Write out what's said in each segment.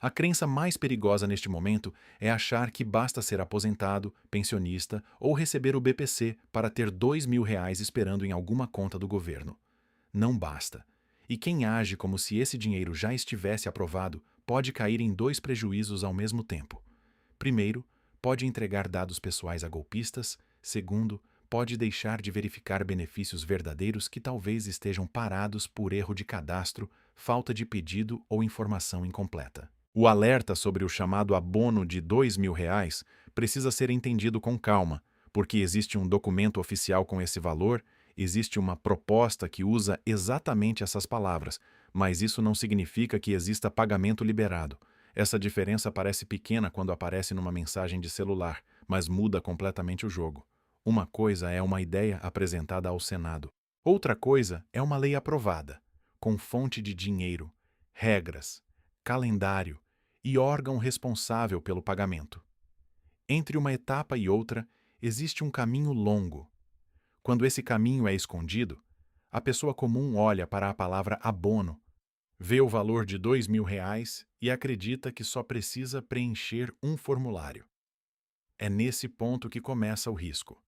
A crença mais perigosa neste momento é achar que basta ser aposentado, pensionista ou receber o BPC para ter R$ 2.000 esperando em alguma conta do governo. Não basta. E quem age como se esse dinheiro já estivesse aprovado pode cair em dois prejuízos ao mesmo tempo. Primeiro, pode entregar dados pessoais a golpistas. Segundo, pode deixar de verificar benefícios verdadeiros que talvez estejam parados por erro de cadastro, falta de pedido ou informação incompleta. O alerta sobre o chamado abono de R$ 2.000 precisa ser entendido com calma, porque existe um documento oficial com esse valor, existe uma proposta que usa exatamente essas palavras, mas isso não significa que exista pagamento liberado. Essa diferença parece pequena quando aparece numa mensagem de celular, mas muda completamente o jogo. Uma coisa é uma ideia apresentada ao Senado. Outra coisa é uma lei aprovada, com fonte de dinheiro, regras, calendário e órgão responsável pelo pagamento. Entre uma etapa e outra, existe um caminho longo. Quando esse caminho é escondido, a pessoa comum olha para a palavra abono, vê o valor de R$ 2.000 e acredita que só precisa preencher um formulário. É nesse ponto que começa o risco.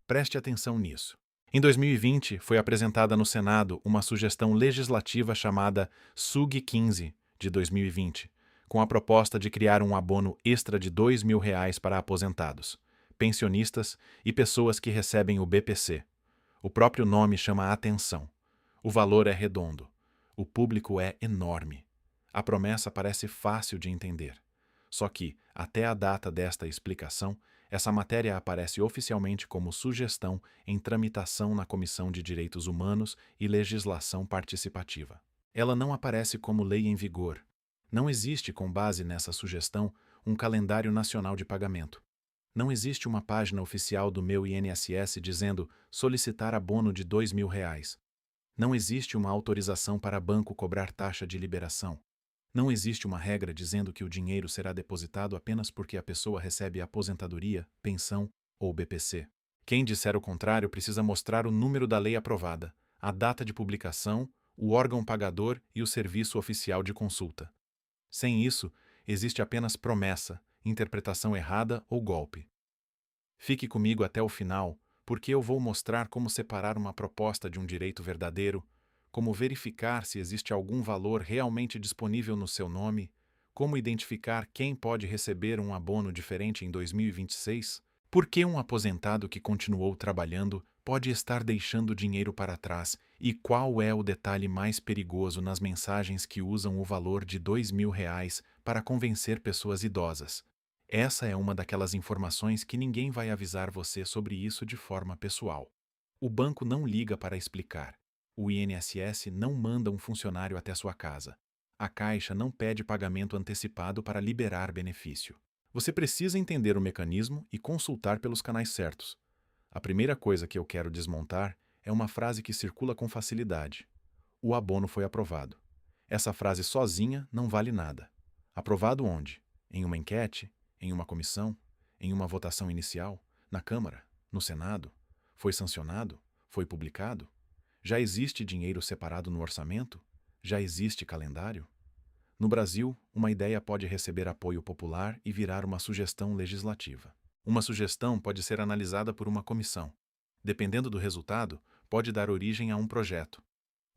Preste atenção nisso. Em 2020, foi apresentada no Senado uma sugestão legislativa chamada SUG 15, de 2020, com a proposta de criar um abono extra de R$ 2.000 para aposentados, pensionistas e pessoas que recebem o BPC. O próprio nome chama a atenção. O valor é redondo. O público é enorme. A promessa parece fácil de entender. Só que, até a data desta explicação, essa matéria aparece oficialmente como sugestão em tramitação na Comissão de Direitos Humanos e Legislação Participativa. Ela não aparece como lei em vigor. Não existe, com base nessa sugestão, um calendário nacional de pagamento. Não existe uma página oficial do meu INSS dizendo solicitar abono de R$ 2.000. Não existe uma autorização para banco cobrar taxa de liberação. Não existe uma regra dizendo que o dinheiro será depositado apenas porque a pessoa recebe aposentadoria, pensão ou BPC. Quem disser o contrário precisa mostrar o número da lei aprovada, a data de publicação, o órgão pagador e o serviço oficial de consulta. Sem isso, existe apenas promessa, interpretação errada ou golpe. Fique comigo até o final, porque eu vou mostrar como separar uma proposta de um direito verdadeiro, como verificar se existe algum valor realmente disponível no seu nome, como identificar quem pode receber um abono diferente em 2026, por que um aposentado que continuou trabalhando pode estar deixando dinheiro para trás e qual é o detalhe mais perigoso nas mensagens que usam o valor de R$ 2.000 para convencer pessoas idosas. Essa é uma daquelas informações que ninguém vai avisar você sobre isso de forma pessoal. O banco não liga para explicar. O INSS não manda um funcionário até sua casa. A Caixa não pede pagamento antecipado para liberar benefício. Você precisa entender o mecanismo e consultar pelos canais certos. A primeira coisa que eu quero desmontar é uma frase que circula com facilidade. O abono foi aprovado. Essa frase sozinha não vale nada. Aprovado onde? Em uma enquete? Em uma comissão? Em uma votação inicial? Na Câmara? No Senado? Foi sancionado? Foi publicado? Já existe dinheiro separado no orçamento? Já existe calendário? No Brasil, uma ideia pode receber apoio popular e virar uma sugestão legislativa. Uma sugestão pode ser analisada por uma comissão. Dependendo do resultado, pode dar origem a um projeto.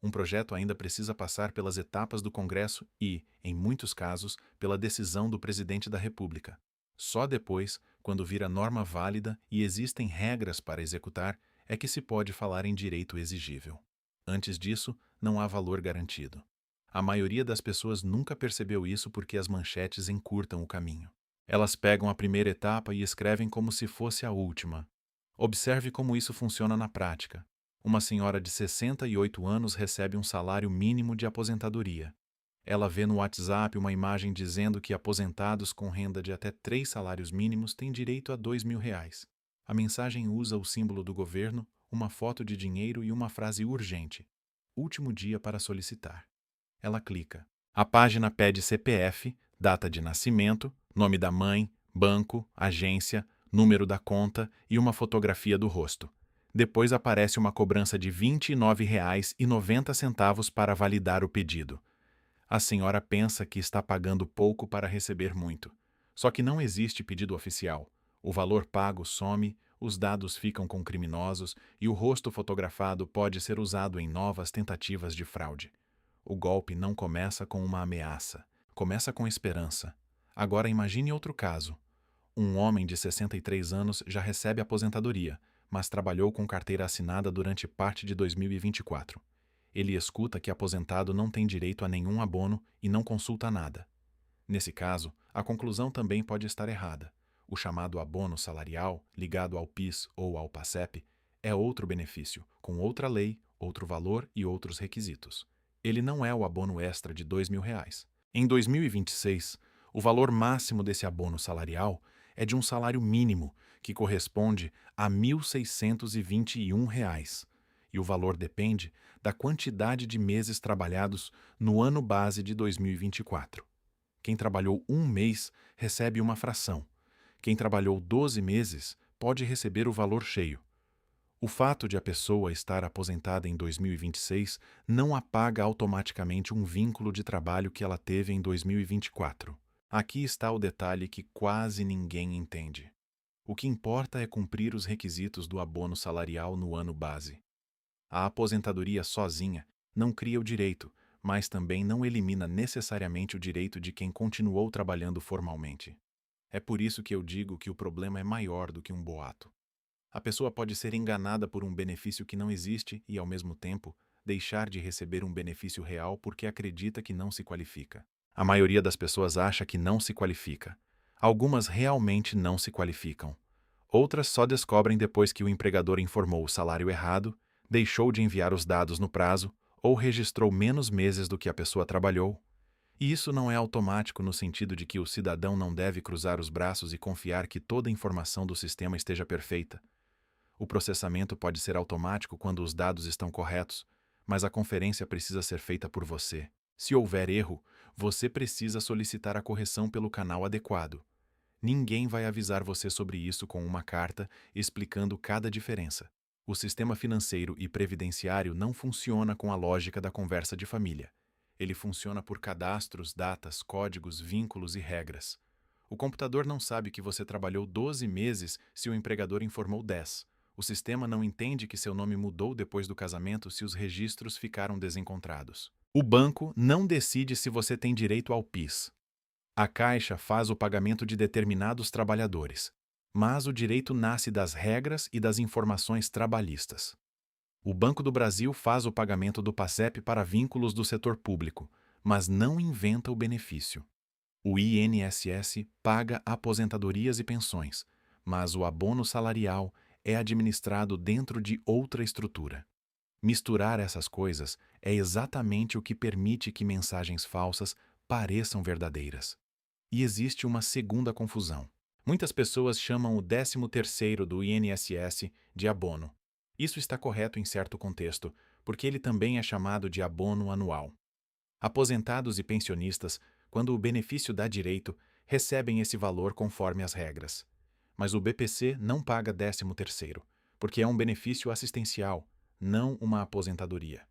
Um projeto ainda precisa passar pelas etapas do Congresso e, em muitos casos, pela decisão do Presidente da República. Só depois, quando vira norma válida e existem regras para executar, é que se pode falar em direito exigível. Antes disso, não há valor garantido. A maioria das pessoas nunca percebeu isso porque as manchetes encurtam o caminho. Elas pegam a primeira etapa e escrevem como se fosse a última. Observe como isso funciona na prática. Uma senhora de 68 anos recebe um salário mínimo de aposentadoria. Ela vê no WhatsApp uma imagem dizendo que aposentados com renda de até 3 salários mínimos têm direito a R$ 2.000. A mensagem usa o símbolo do governo, uma foto de dinheiro e uma frase urgente. Último dia para solicitar. Ela clica. A página pede CPF, data de nascimento, nome da mãe, banco, agência, número da conta e uma fotografia do rosto. Depois aparece uma cobrança de R$ 29,90 para validar o pedido. A senhora pensa que está pagando pouco para receber muito. Só que não existe pedido oficial. O valor pago some, os dados ficam com criminosos e o rosto fotografado pode ser usado em novas tentativas de fraude. O golpe não começa com uma ameaça, começa com esperança. Agora imagine outro caso. Um homem de 63 anos já recebe aposentadoria, mas trabalhou com carteira assinada durante parte de 2024. Ele escuta que aposentado não tem direito a nenhum abono e não consulta nada. Nesse caso, a conclusão também pode estar errada. O chamado abono salarial, ligado ao PIS ou ao PASEP, é outro benefício, com outra lei, outro valor e outros requisitos. Ele não é o abono extra de R$ 2.000. Em 2026, o valor máximo desse abono salarial é de um salário mínimo, que corresponde a R$ 1.621, e o valor depende da quantidade de meses trabalhados no ano base de 2024. Quem trabalhou um mês recebe uma fração. Quem trabalhou 12 meses pode receber o valor cheio. O fato de a pessoa estar aposentada em 2026 não apaga automaticamente um vínculo de trabalho que ela teve em 2024. Aqui está o detalhe que quase ninguém entende. O que importa é cumprir os requisitos do abono salarial no ano base. A aposentadoria sozinha não cria o direito, mas também não elimina necessariamente o direito de quem continuou trabalhando formalmente. É por isso que eu digo que o problema é maior do que um boato. A pessoa pode ser enganada por um benefício que não existe e, ao mesmo tempo, deixar de receber um benefício real porque acredita que não se qualifica. A maioria das pessoas acha que não se qualifica. Algumas realmente não se qualificam. Outras só descobrem depois que o empregador informou o salário errado, deixou de enviar os dados no prazo ou registrou menos meses do que a pessoa trabalhou. E isso não é automático no sentido de que o cidadão não deve cruzar os braços e confiar que toda a informação do sistema esteja perfeita. O processamento pode ser automático quando os dados estão corretos, mas a conferência precisa ser feita por você. Se houver erro, você precisa solicitar a correção pelo canal adequado. Ninguém vai avisar você sobre isso com uma carta explicando cada diferença. O sistema financeiro e previdenciário não funciona com a lógica da conversa de família. Ele funciona por cadastros, datas, códigos, vínculos e regras. O computador não sabe que você trabalhou 12 meses se o empregador informou 10. O sistema não entende que seu nome mudou depois do casamento se os registros ficaram desencontrados. O banco não decide se você tem direito ao PIS. A Caixa faz o pagamento de determinados trabalhadores, mas o direito nasce das regras e das informações trabalhistas. O Banco do Brasil faz o pagamento do PASEP para vínculos do setor público, mas não inventa o benefício. O INSS paga aposentadorias e pensões, mas o abono salarial é administrado dentro de outra estrutura. Misturar essas coisas é exatamente o que permite que mensagens falsas pareçam verdadeiras. E existe uma segunda confusão. Muitas pessoas chamam o 13º do INSS de abono. Isso está correto em certo contexto, porque ele também é chamado de abono anual. Aposentados e pensionistas, quando o benefício dá direito, recebem esse valor conforme as regras. Mas o BPC não paga 13º, porque é um benefício assistencial, não uma aposentadoria.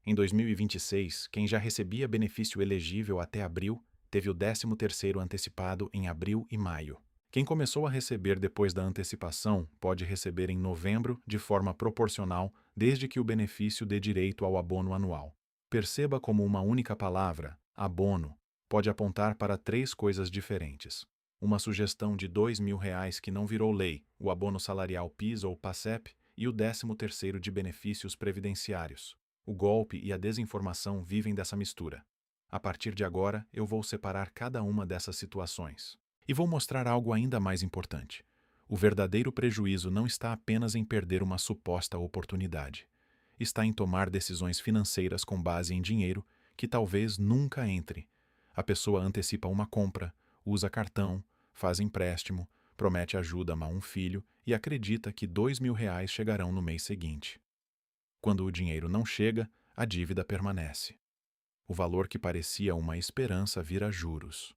Em 2026, quem já recebia benefício elegível até abril, teve o 13º antecipado em abril e maio. Quem começou a receber depois da antecipação pode receber em novembro de forma proporcional, desde que o benefício dê direito ao abono anual. Perceba como uma única palavra, abono, pode apontar para 3 coisas diferentes. Uma sugestão de R$ 2.000 que não virou lei, o abono salarial PIS ou PASEP e o 13º de benefícios previdenciários. O golpe e a desinformação vivem dessa mistura. A partir de agora, eu vou separar cada uma dessas situações. E vou mostrar algo ainda mais importante. O verdadeiro prejuízo não está apenas em perder uma suposta oportunidade. Está em tomar decisões financeiras com base em dinheiro que talvez nunca entre. A pessoa antecipa uma compra, usa cartão, faz empréstimo, promete ajuda a um filho e acredita que R$ 2.000 chegarão no mês seguinte. Quando o dinheiro não chega, a dívida permanece. O valor que parecia uma esperança vira juros.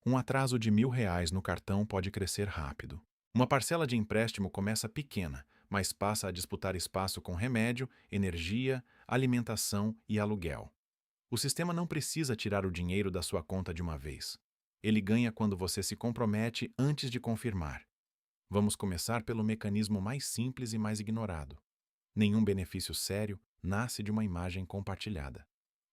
Um atraso de R$ 1.000 no cartão pode crescer rápido. Uma parcela de empréstimo começa pequena, mas passa a disputar espaço com remédio, energia, alimentação e aluguel. O sistema não precisa tirar o dinheiro da sua conta de uma vez. Ele ganha quando você se compromete antes de confirmar. Vamos começar pelo mecanismo mais simples e mais ignorado. Nenhum benefício sério nasce de uma imagem compartilhada.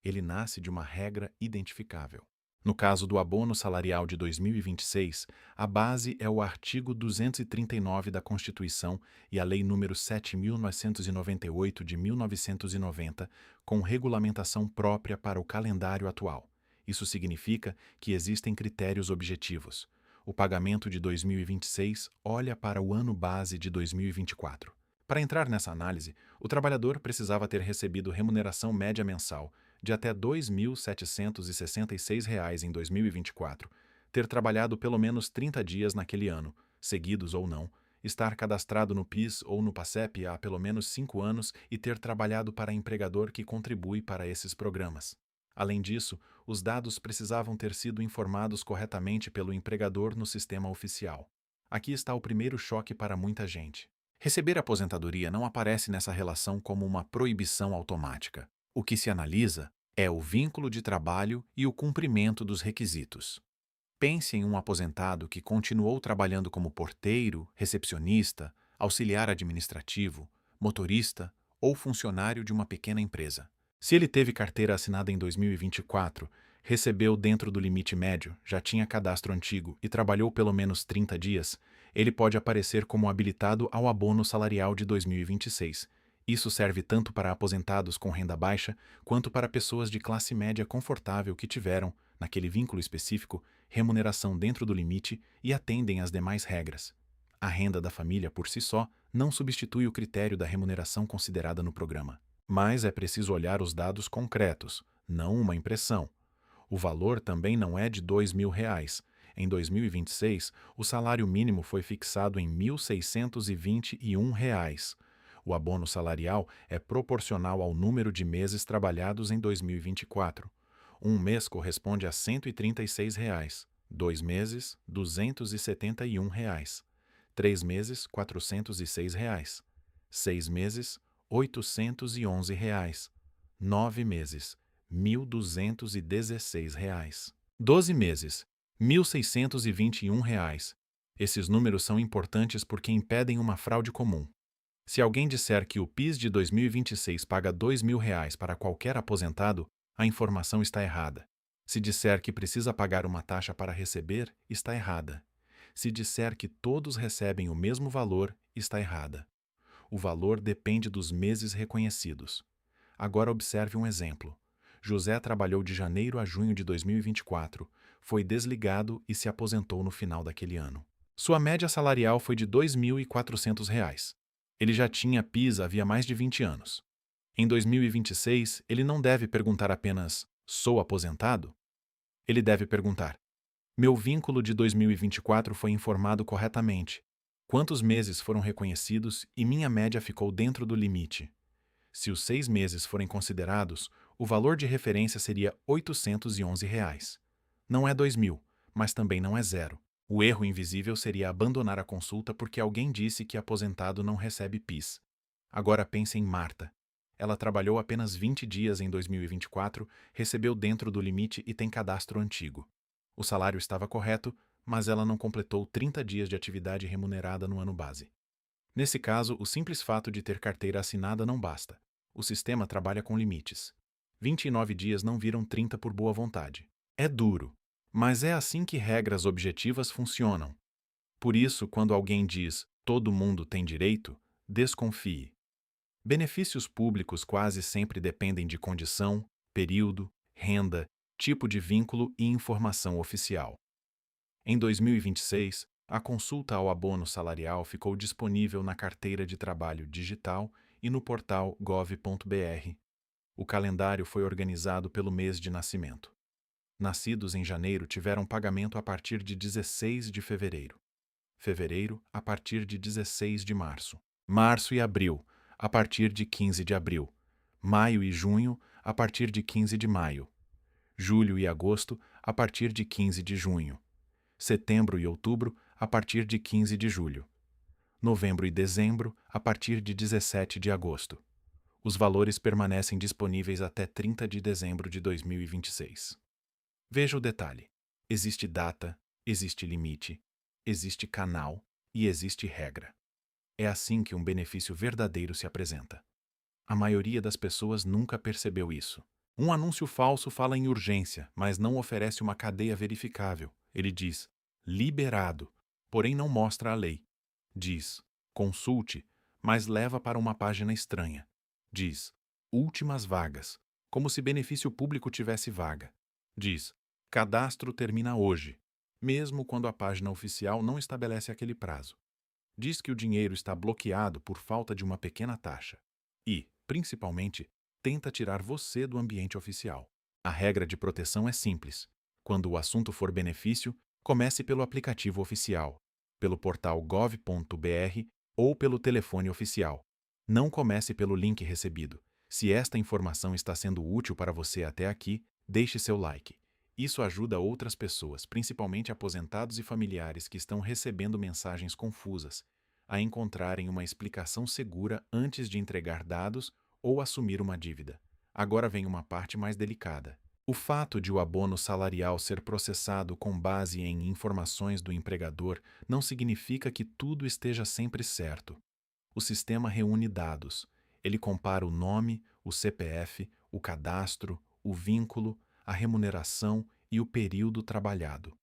Ele nasce de uma regra identificável. No caso do abono salarial de 2026, a base é o artigo 239 da Constituição e a Lei nº 7.998 de 1990, com regulamentação própria para o calendário atual. Isso significa que existem critérios objetivos. O pagamento de 2026 olha para o ano base de 2024. Para entrar nessa análise, o trabalhador precisava ter recebido remuneração média mensal de até R$ 2.766 em 2024, ter trabalhado pelo menos 30 dias naquele ano, seguidos ou não, estar cadastrado no PIS ou no PASEP há pelo menos 5 anos e ter trabalhado para empregador que contribui para esses programas. Além disso, os dados precisavam ter sido informados corretamente pelo empregador no sistema oficial. Aqui está o primeiro choque para muita gente. Receber aposentadoria não aparece nessa relação como uma proibição automática. O que se analisa é o vínculo de trabalho e o cumprimento dos requisitos. Pense em um aposentado que continuou trabalhando como porteiro, recepcionista, auxiliar administrativo, motorista ou funcionário de uma pequena empresa. Se ele teve carteira assinada em 2024, recebeu dentro do limite médio, já tinha cadastro antigo e trabalhou pelo menos 30 dias, ele pode aparecer como habilitado ao abono salarial de 2026. Isso serve tanto para aposentados com renda baixa quanto para pessoas de classe média confortável que tiveram, naquele vínculo específico, remuneração dentro do limite e atendem às demais regras. A renda da família, por si só, não substitui o critério da remuneração considerada no programa. Mas é preciso olhar os dados concretos, não uma impressão. O valor também não é de R$ 2.000. Em 2026, o salário mínimo foi fixado em R$ 1.621. O abono salarial é proporcional ao número de meses trabalhados em 2024. Um mês corresponde a R$ 136, 2 meses, R$ 271, 3 meses, R$ 406, 6 meses, R$ 811, 9 meses, R$ 1.216, 12 meses, R$ 1.621. Esses números são importantes porque impedem uma fraude comum. Se alguém disser que o PIS de 2026 paga R$ 2.000 para qualquer aposentado, a informação está errada. Se disser que precisa pagar uma taxa para receber, está errada. Se disser que todos recebem o mesmo valor, está errada. O valor depende dos meses reconhecidos. Agora observe um exemplo. José trabalhou de janeiro a junho de 2024, foi desligado e se aposentou no final daquele ano. Sua média salarial foi de R$ 2.400. Ele já tinha PIS havia mais de 20 anos. Em 2026, ele não deve perguntar apenas "sou aposentado?". Ele deve perguntar: meu vínculo de 2024 foi informado corretamente. Quantos meses foram reconhecidos e minha média ficou dentro do limite? Se os 6 meses forem considerados, o valor de referência seria R$ 811. Não é 2.000, mas também não é zero. O erro invisível seria abandonar a consulta porque alguém disse que aposentado não recebe PIS. Agora pense em Marta. Ela trabalhou apenas 20 dias em 2024, recebeu dentro do limite e tem cadastro antigo. O salário estava correto, mas ela não completou 30 dias de atividade remunerada no ano base. Nesse caso, o simples fato de ter carteira assinada não basta. O sistema trabalha com limites. 29 dias não viram 30 por boa vontade. É duro, mas é assim que regras objetivas funcionam. Por isso, quando alguém diz "todo mundo tem direito", desconfie. Benefícios públicos quase sempre dependem de condição, período, renda, tipo de vínculo e informação oficial. Em 2026, a consulta ao abono salarial ficou disponível na carteira de trabalho digital e no portal gov.br. O calendário foi organizado pelo mês de nascimento. Nascidos em janeiro tiveram pagamento a partir de 16 de fevereiro. Fevereiro, a partir de 16 de março. Março e abril, a partir de 15 de abril. Maio e junho, a partir de 15 de maio. Julho e agosto, a partir de 15 de junho. Setembro e outubro, a partir de 15 de julho. Novembro e dezembro, a partir de 17 de agosto. Os valores permanecem disponíveis até 30 de dezembro de 2026. Veja o detalhe. Existe data, existe limite, existe canal e existe regra. É assim que um benefício verdadeiro se apresenta. A maioria das pessoas nunca percebeu isso. Um anúncio falso fala em urgência, mas não oferece uma cadeia verificável. Ele diz liberado, porém não mostra a lei. Diz consulte, mas leva para uma página estranha. Diz últimas vagas, como se benefício público tivesse vaga. Diz cadastro termina hoje, mesmo quando a página oficial não estabelece aquele prazo. Diz que o dinheiro está bloqueado por falta de uma pequena taxa. E, principalmente, tenta tirar você do ambiente oficial. A regra de proteção é simples. Quando o assunto for benefício, comece pelo aplicativo oficial, pelo portal gov.br ou pelo telefone oficial. Não comece pelo link recebido. Se esta informação está sendo útil para você até aqui, deixe seu like. Isso ajuda outras pessoas, principalmente aposentados e familiares que estão recebendo mensagens confusas, a encontrarem uma explicação segura antes de entregar dados ou assumir uma dívida. Agora vem uma parte mais delicada. O fato de o abono salarial ser processado com base em informações do empregador não significa que tudo esteja sempre certo. O sistema reúne dados. Ele compara o nome, o CPF, o cadastro, o vínculo, a remuneração e o período trabalhado.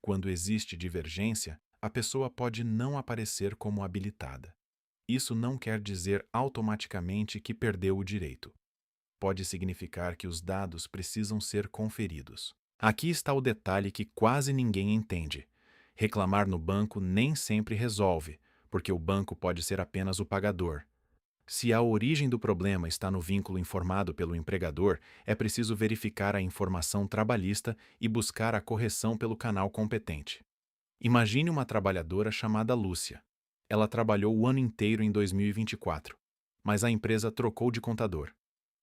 Quando existe divergência, a pessoa pode não aparecer como habilitada. Isso não quer dizer automaticamente que perdeu o direito. Pode significar que os dados precisam ser conferidos. Aqui está o detalhe que quase ninguém entende. Reclamar no banco nem sempre resolve, porque o banco pode ser apenas o pagador. Se a origem do problema está no vínculo informado pelo empregador, é preciso verificar a informação trabalhista e buscar a correção pelo canal competente. Imagine uma trabalhadora chamada Lúcia. Ela trabalhou o ano inteiro em 2024, mas a empresa trocou de contador.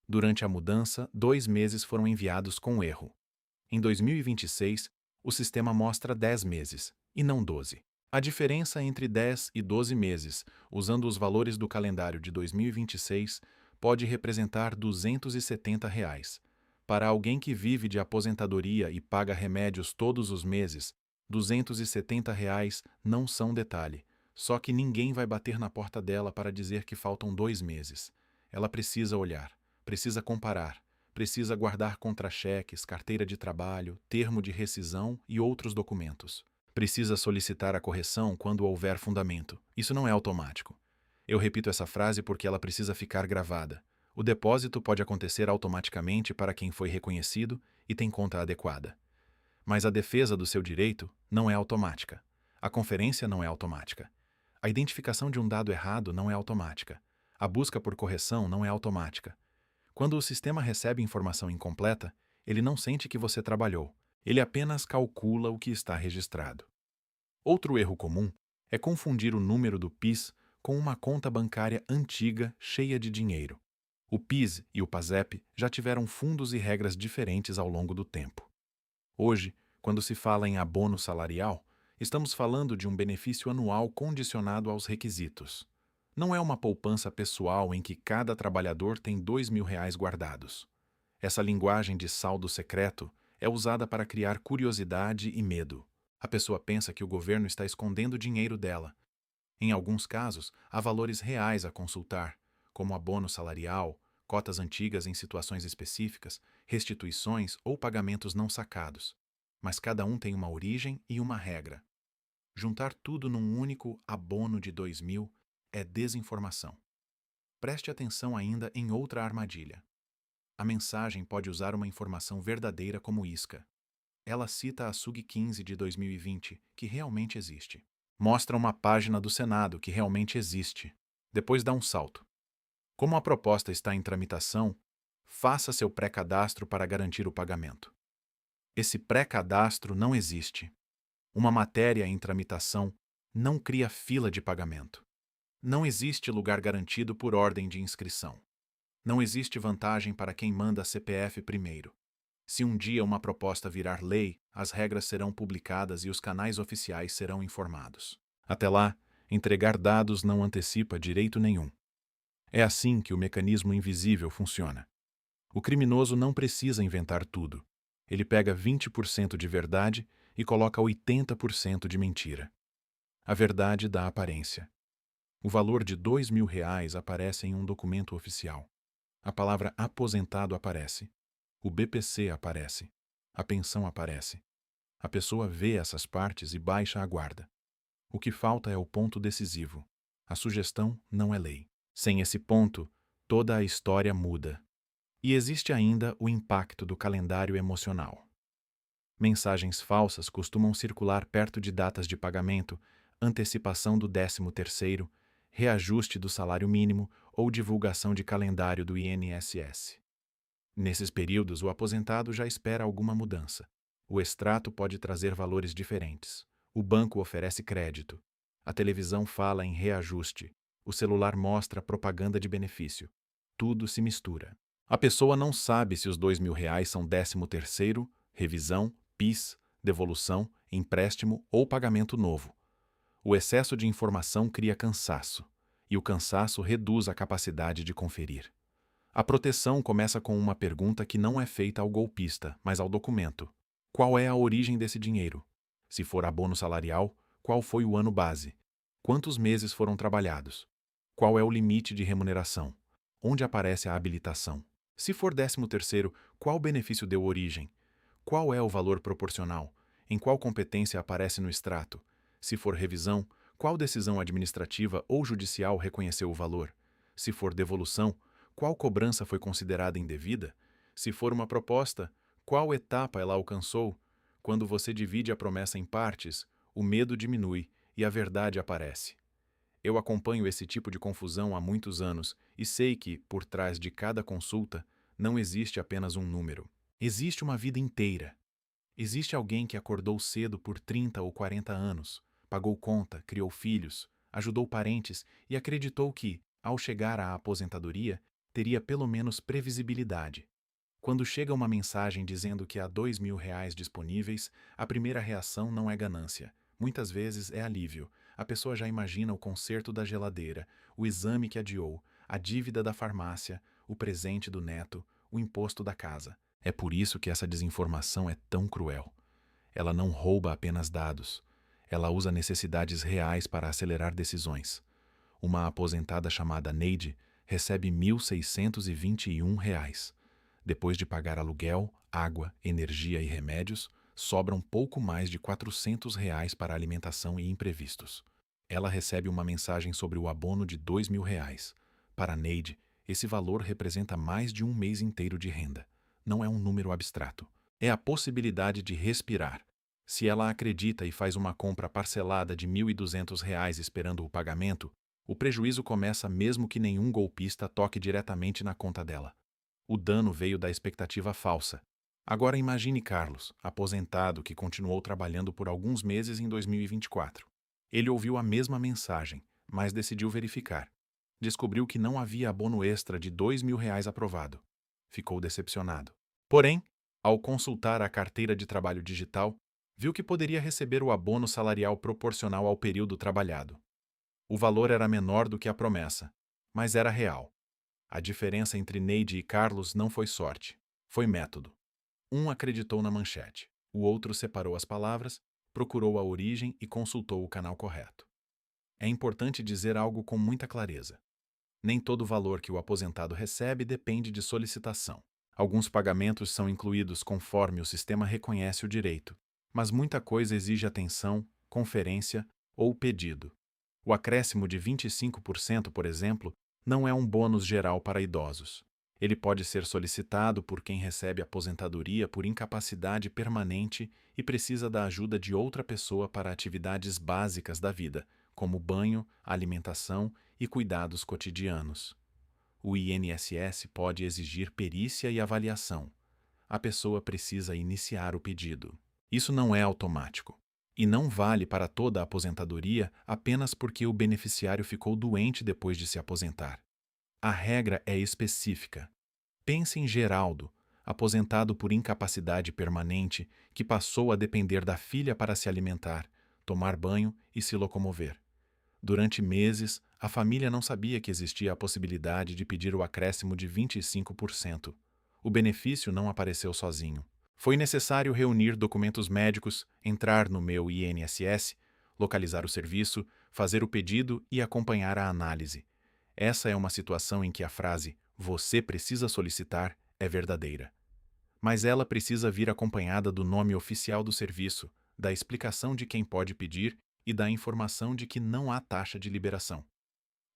Durante a mudança, 2 meses foram enviados com erro. Em 2026, o sistema mostra 10 meses, e não 12. A diferença entre 10 e 12 meses, usando os valores do calendário de 2026, pode representar R$ 270. Para alguém que vive de aposentadoria e paga remédios todos os meses, R$ 270 não são detalhe. Só que ninguém vai bater na porta dela para dizer que faltam 2 meses. Ela precisa olhar, precisa comparar, precisa guardar contra-cheques, carteira de trabalho, termo de rescisão e outros documentos. Precisa solicitar a correção quando houver fundamento. Isso não é automático. Eu repito essa frase porque ela precisa ficar gravada. O depósito pode acontecer automaticamente para quem foi reconhecido e tem conta adequada. Mas a defesa do seu direito não é automática. A conferência não é automática. A identificação de um dado errado não é automática. A busca por correção não é automática. Quando o sistema recebe informação incompleta, ele não sente que você trabalhou. Ele apenas calcula o que está registrado. Outro erro comum é confundir o número do PIS com uma conta bancária antiga cheia de dinheiro. O PIS e o PASEP já tiveram fundos e regras diferentes ao longo do tempo. Hoje, quando se fala em abono salarial, estamos falando de um benefício anual condicionado aos requisitos. Não é uma poupança pessoal em que cada trabalhador tem R$ 2.000 guardados. Essa linguagem de saldo secreto é usada para criar curiosidade e medo. A pessoa pensa que o governo está escondendo o dinheiro dela. Em alguns casos, há valores reais a consultar, como abono salarial, cotas antigas em situações específicas, restituições ou pagamentos não sacados. Mas cada um tem uma origem e uma regra. Juntar tudo num único abono de 2.000 é desinformação. Preste atenção ainda em outra armadilha. A mensagem pode usar uma informação verdadeira como isca. Ela cita a SUG 15 de 2020, que realmente existe. Mostra uma página do Senado que realmente existe. Depois dá um salto. Como a proposta está em tramitação, faça seu pré-cadastro para garantir o pagamento. Esse pré-cadastro não existe. Uma matéria em tramitação não cria fila de pagamento. Não existe lugar garantido por ordem de inscrição. Não existe vantagem para quem manda CPF primeiro. Se um dia uma proposta virar lei, as regras serão publicadas e os canais oficiais serão informados. Até lá, entregar dados não antecipa direito nenhum. É assim que o mecanismo invisível funciona. O criminoso não precisa inventar tudo. Ele pega 20% de verdade e coloca 80% de mentira. A verdade dá aparência. O valor de R$ 2.000 aparece em um documento oficial. A palavra aposentado aparece. O BPC aparece. A pensão aparece. A pessoa vê essas partes e baixa a guarda. O que falta é o ponto decisivo. A sugestão não é lei. Sem esse ponto, toda a história muda. E existe ainda o impacto do calendário emocional. Mensagens falsas costumam circular perto de datas de pagamento, antecipação do 13º, reajuste do salário mínimo ou divulgação de calendário do INSS. Nesses períodos, o aposentado já espera alguma mudança. O extrato pode trazer valores diferentes. O banco oferece crédito. A televisão fala em reajuste. O celular mostra propaganda de benefício. Tudo se mistura. A pessoa não sabe se os R$ 2.000 são 13º, revisão, PIS, devolução, empréstimo ou pagamento novo. O excesso de informação cria cansaço, e o cansaço reduz a capacidade de conferir. A proteção começa com uma pergunta que não é feita ao golpista, mas ao documento. Qual é a origem desse dinheiro? Se for abono salarial, qual foi o ano base? Quantos meses foram trabalhados? Qual é o limite de remuneração? Onde aparece a habilitação? Se for 13º, qual benefício deu origem? Qual é o valor proporcional? Em qual competência aparece no extrato? Se for revisão, qual decisão administrativa ou judicial reconheceu o valor? Se for devolução, qual cobrança foi considerada indevida? Se for uma proposta, qual etapa ela alcançou? Quando você divide a promessa em partes, o medo diminui e a verdade aparece. Eu acompanho esse tipo de confusão há muitos anos e sei que, por trás de cada consulta, não existe apenas um número. Existe uma vida inteira. Existe alguém que acordou cedo por 30 ou 40 anos, pagou conta, criou filhos, ajudou parentes e acreditou que, ao chegar à aposentadoria, teria pelo menos previsibilidade. Quando chega uma mensagem dizendo que há R$ 2.000 disponíveis, a primeira reação não é ganância. Muitas vezes é alívio. A pessoa já imagina o conserto da geladeira, o exame que adiou, a dívida da farmácia, o presente do neto, o imposto da casa. É por isso que essa desinformação é tão cruel. Ela não rouba apenas dados. Ela usa necessidades reais para acelerar decisões. Uma aposentada chamada Neide recebe R$ 1.621. Depois de pagar aluguel, água, energia e remédios, sobram pouco mais de R$ 400 para alimentação e imprevistos. Ela recebe uma mensagem sobre o abono de R$ 2.000. Para Neide, esse valor representa mais de um mês inteiro de renda. Não é um número abstrato. É a possibilidade de respirar. Se ela acredita e faz uma compra parcelada de R$ 1.200 esperando o pagamento, o prejuízo começa mesmo que nenhum golpista toque diretamente na conta dela. O dano veio da expectativa falsa. Agora imagine Carlos, aposentado que continuou trabalhando por alguns meses em 2024. Ele ouviu a mesma mensagem, mas decidiu verificar. Descobriu que não havia abono extra de R$ 2.000 aprovado. Ficou decepcionado. Porém, ao consultar a carteira de trabalho digital, viu que poderia receber o abono salarial proporcional ao período trabalhado. O valor era menor do que a promessa, mas era real. A diferença entre Neide e Carlos não foi sorte, foi método. Um acreditou na manchete, o outro separou as palavras, procurou a origem e consultou o canal correto. É importante dizer algo com muita clareza. Nem todo valor que o aposentado recebe depende de solicitação. Alguns pagamentos são incluídos conforme o sistema reconhece o direito, mas muita coisa exige atenção, conferência ou pedido. O acréscimo de 25%, por exemplo, não é um bônus geral para idosos. Ele pode ser solicitado por quem recebe aposentadoria por incapacidade permanente e precisa da ajuda de outra pessoa para atividades básicas da vida, como banho, alimentação e cuidados cotidianos. O INSS pode exigir perícia e avaliação. A pessoa precisa iniciar o pedido. Isso não é automático. E não vale para toda a aposentadoria apenas porque o beneficiário ficou doente depois de se aposentar. A regra é específica. Pense em Geraldo, aposentado por incapacidade permanente, que passou a depender da filha para se alimentar, tomar banho e se locomover. Durante meses, A família não sabia que existia a possibilidade de pedir o acréscimo de 25%. O benefício não apareceu sozinho. Foi necessário reunir documentos médicos, entrar no meu INSS, localizar o serviço, fazer o pedido e acompanhar a análise. Essa é uma situação em que a frase "você precisa solicitar" é verdadeira. Mas ela precisa vir acompanhada do nome oficial do serviço, da explicação de quem pode pedir e da informação de que não há taxa de liberação.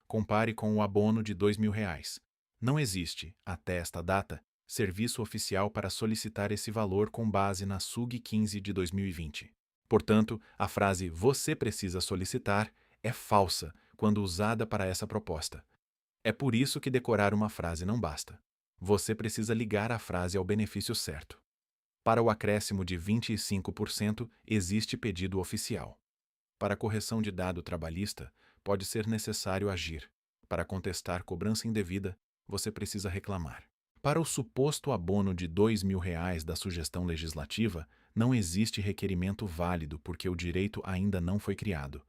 Compare com o abono de R$ 2.000. Não existe, até esta data, serviço oficial para solicitar esse valor com base na SUG 15 de 2020. Portanto, a frase "você precisa solicitar" é falsa quando usada para essa proposta. É por isso que decorar uma frase não basta. Você precisa ligar a frase ao benefício certo. Para o acréscimo de 25%, existe pedido oficial. Para correção de dado trabalhista, pode ser necessário agir. Para contestar cobrança indevida, você precisa reclamar. Para o suposto abono de R$ 2.000 da sugestão legislativa, não existe requerimento válido porque o direito ainda não foi criado.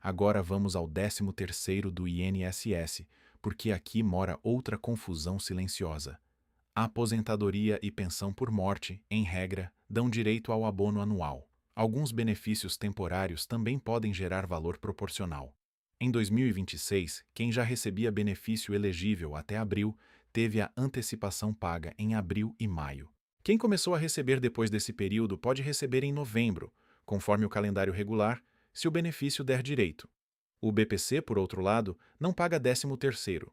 Agora vamos ao 13º do INSS, porque aqui mora outra confusão silenciosa. A aposentadoria e pensão por morte, em regra, dão direito ao abono anual. Alguns benefícios temporários também podem gerar valor proporcional. Em 2026, quem já recebia benefício elegível até abril, teve a antecipação paga em abril e maio. Quem começou a receber depois desse período pode receber em novembro, conforme o calendário regular, se o benefício der direito. O BPC, por outro lado, não paga 13º.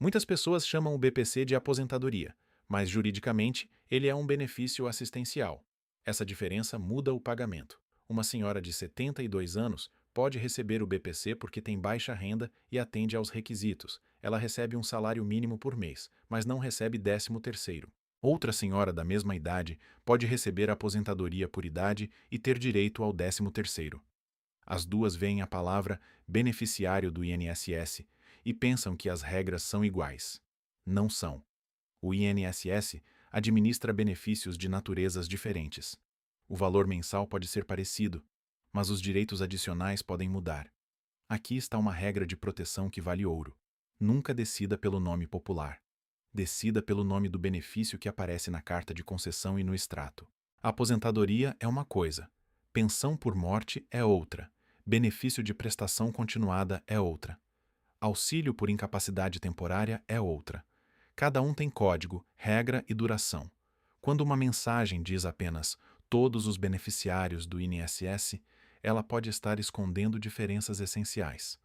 Muitas pessoas chamam o BPC de aposentadoria, mas juridicamente ele é um benefício assistencial. Essa diferença muda o pagamento. Uma senhora de 72 anos pode receber o BPC porque tem baixa renda e atende aos requisitos. Ela recebe um salário mínimo por mês, mas não recebe 13º. Outra senhora da mesma idade pode receber a aposentadoria por idade e ter direito ao 13º. As duas veem a palavra beneficiário do INSS e pensam que as regras são iguais. Não são. O INSS administra benefícios de naturezas diferentes. O valor mensal pode ser parecido, mas os direitos adicionais podem mudar. Aqui está uma regra de proteção que vale ouro. Nunca decida pelo nome popular. Decida pelo nome do benefício que aparece na carta de concessão e no extrato. A aposentadoria é uma coisa, pensão por morte é outra, benefício de prestação continuada é outra, auxílio por incapacidade temporária é outra. Cada um tem código, regra e duração. Quando uma mensagem diz apenas "todos os beneficiários do INSS", ela pode estar escondendo diferenças essenciais.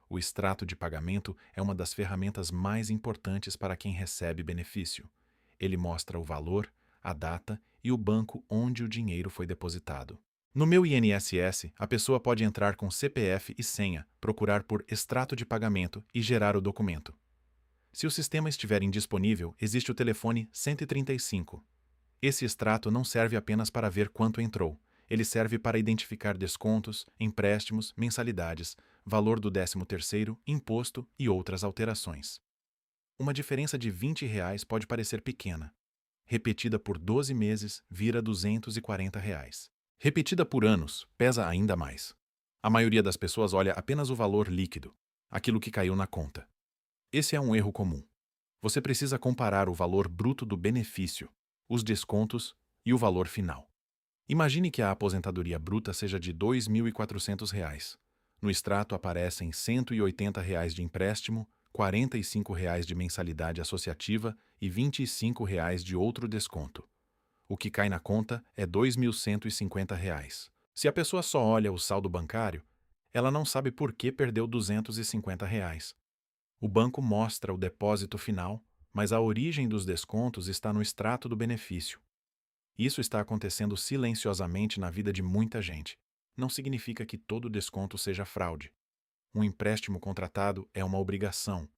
O extrato de pagamento é uma das ferramentas mais importantes para quem recebe benefício. Ele mostra o valor, a data e o banco onde o dinheiro foi depositado. No meu INSS, a pessoa pode entrar com CPF e senha, procurar por extrato de pagamento e gerar o documento. Se o sistema estiver indisponível, existe o telefone 135. Esse extrato não serve apenas para ver quanto entrou. Ele serve para identificar descontos, empréstimos, mensalidades, valor do 13º, imposto e outras alterações. Uma diferença de R$ 20 pode parecer pequena. Repetida por 12 meses, vira R$ 240. Repetida por anos, pesa ainda mais. A maioria das pessoas olha apenas o valor líquido, aquilo que caiu na conta. Esse é um erro comum. Você precisa comparar o valor bruto do benefício, os descontos e o valor final. Imagine que a aposentadoria bruta seja de R$ 2.400. No extrato aparecem R$ 180 de empréstimo, R$ 45 de mensalidade associativa e R$ 25 de outro desconto. O que cai na conta é R$ 2.150. Se a pessoa só olha o saldo bancário, ela não sabe por que perdeu R$ 250. O banco mostra o depósito final, mas a origem dos descontos está no extrato do benefício. Isso está acontecendo silenciosamente na vida de muita gente. Não significa que todo desconto seja fraude. Um empréstimo contratado é uma obrigação.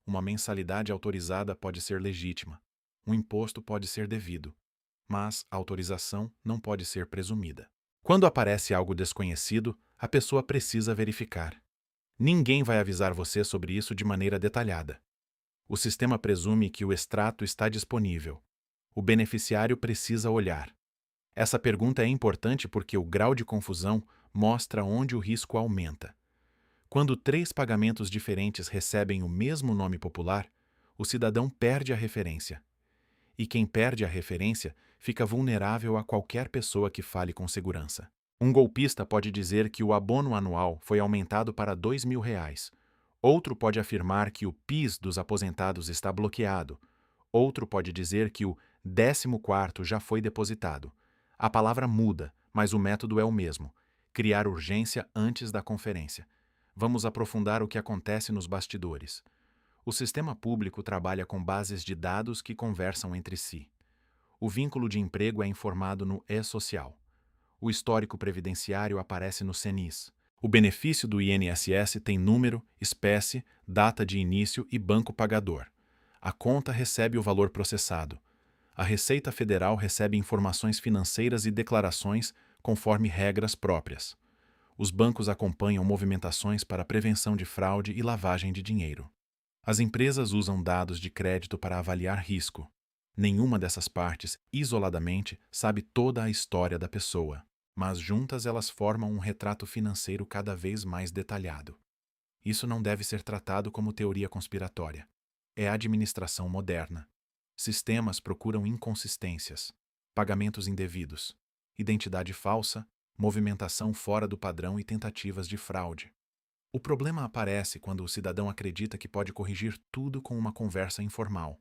Uma mensalidade autorizada pode ser legítima. Um imposto pode ser devido. Mas a autorização não pode ser presumida. Quando aparece algo desconhecido, a pessoa precisa verificar. Ninguém vai avisar você sobre isso de maneira detalhada. O sistema presume que o extrato está disponível. O beneficiário precisa olhar. Essa pergunta é importante porque o grau de confusão mostra onde o risco aumenta. Quando 3 pagamentos diferentes recebem o mesmo nome popular, o cidadão perde a referência. E quem perde a referência fica vulnerável a qualquer pessoa que fale com segurança. Um golpista pode dizer que o abono anual foi aumentado para R$ 2.000. Outro pode afirmar que o PIS dos aposentados está bloqueado. Outro pode dizer que o 14º já foi depositado. A palavra muda, mas o método é o mesmo: criar urgência antes da conferência. Vamos aprofundar o que acontece nos bastidores. O sistema público trabalha com bases de dados que conversam entre si. O vínculo de emprego é informado no e-social. O histórico previdenciário aparece no CNIS. O benefício do INSS tem número, espécie, data de início e banco pagador. A conta recebe o valor processado. A Receita Federal recebe informações financeiras e declarações conforme regras próprias. Os bancos acompanham movimentações para prevenção de fraude e lavagem de dinheiro. As empresas usam dados de crédito para avaliar risco. Nenhuma dessas partes, isoladamente, sabe toda a história da pessoa, mas juntas elas formam um retrato financeiro cada vez mais detalhado. Isso não deve ser tratado como teoria conspiratória. É administração moderna. Sistemas procuram inconsistências, pagamentos indevidos, identidade falsa, movimentação fora do padrão e tentativas de fraude. O problema aparece quando o cidadão acredita que pode corrigir tudo com uma conversa informal.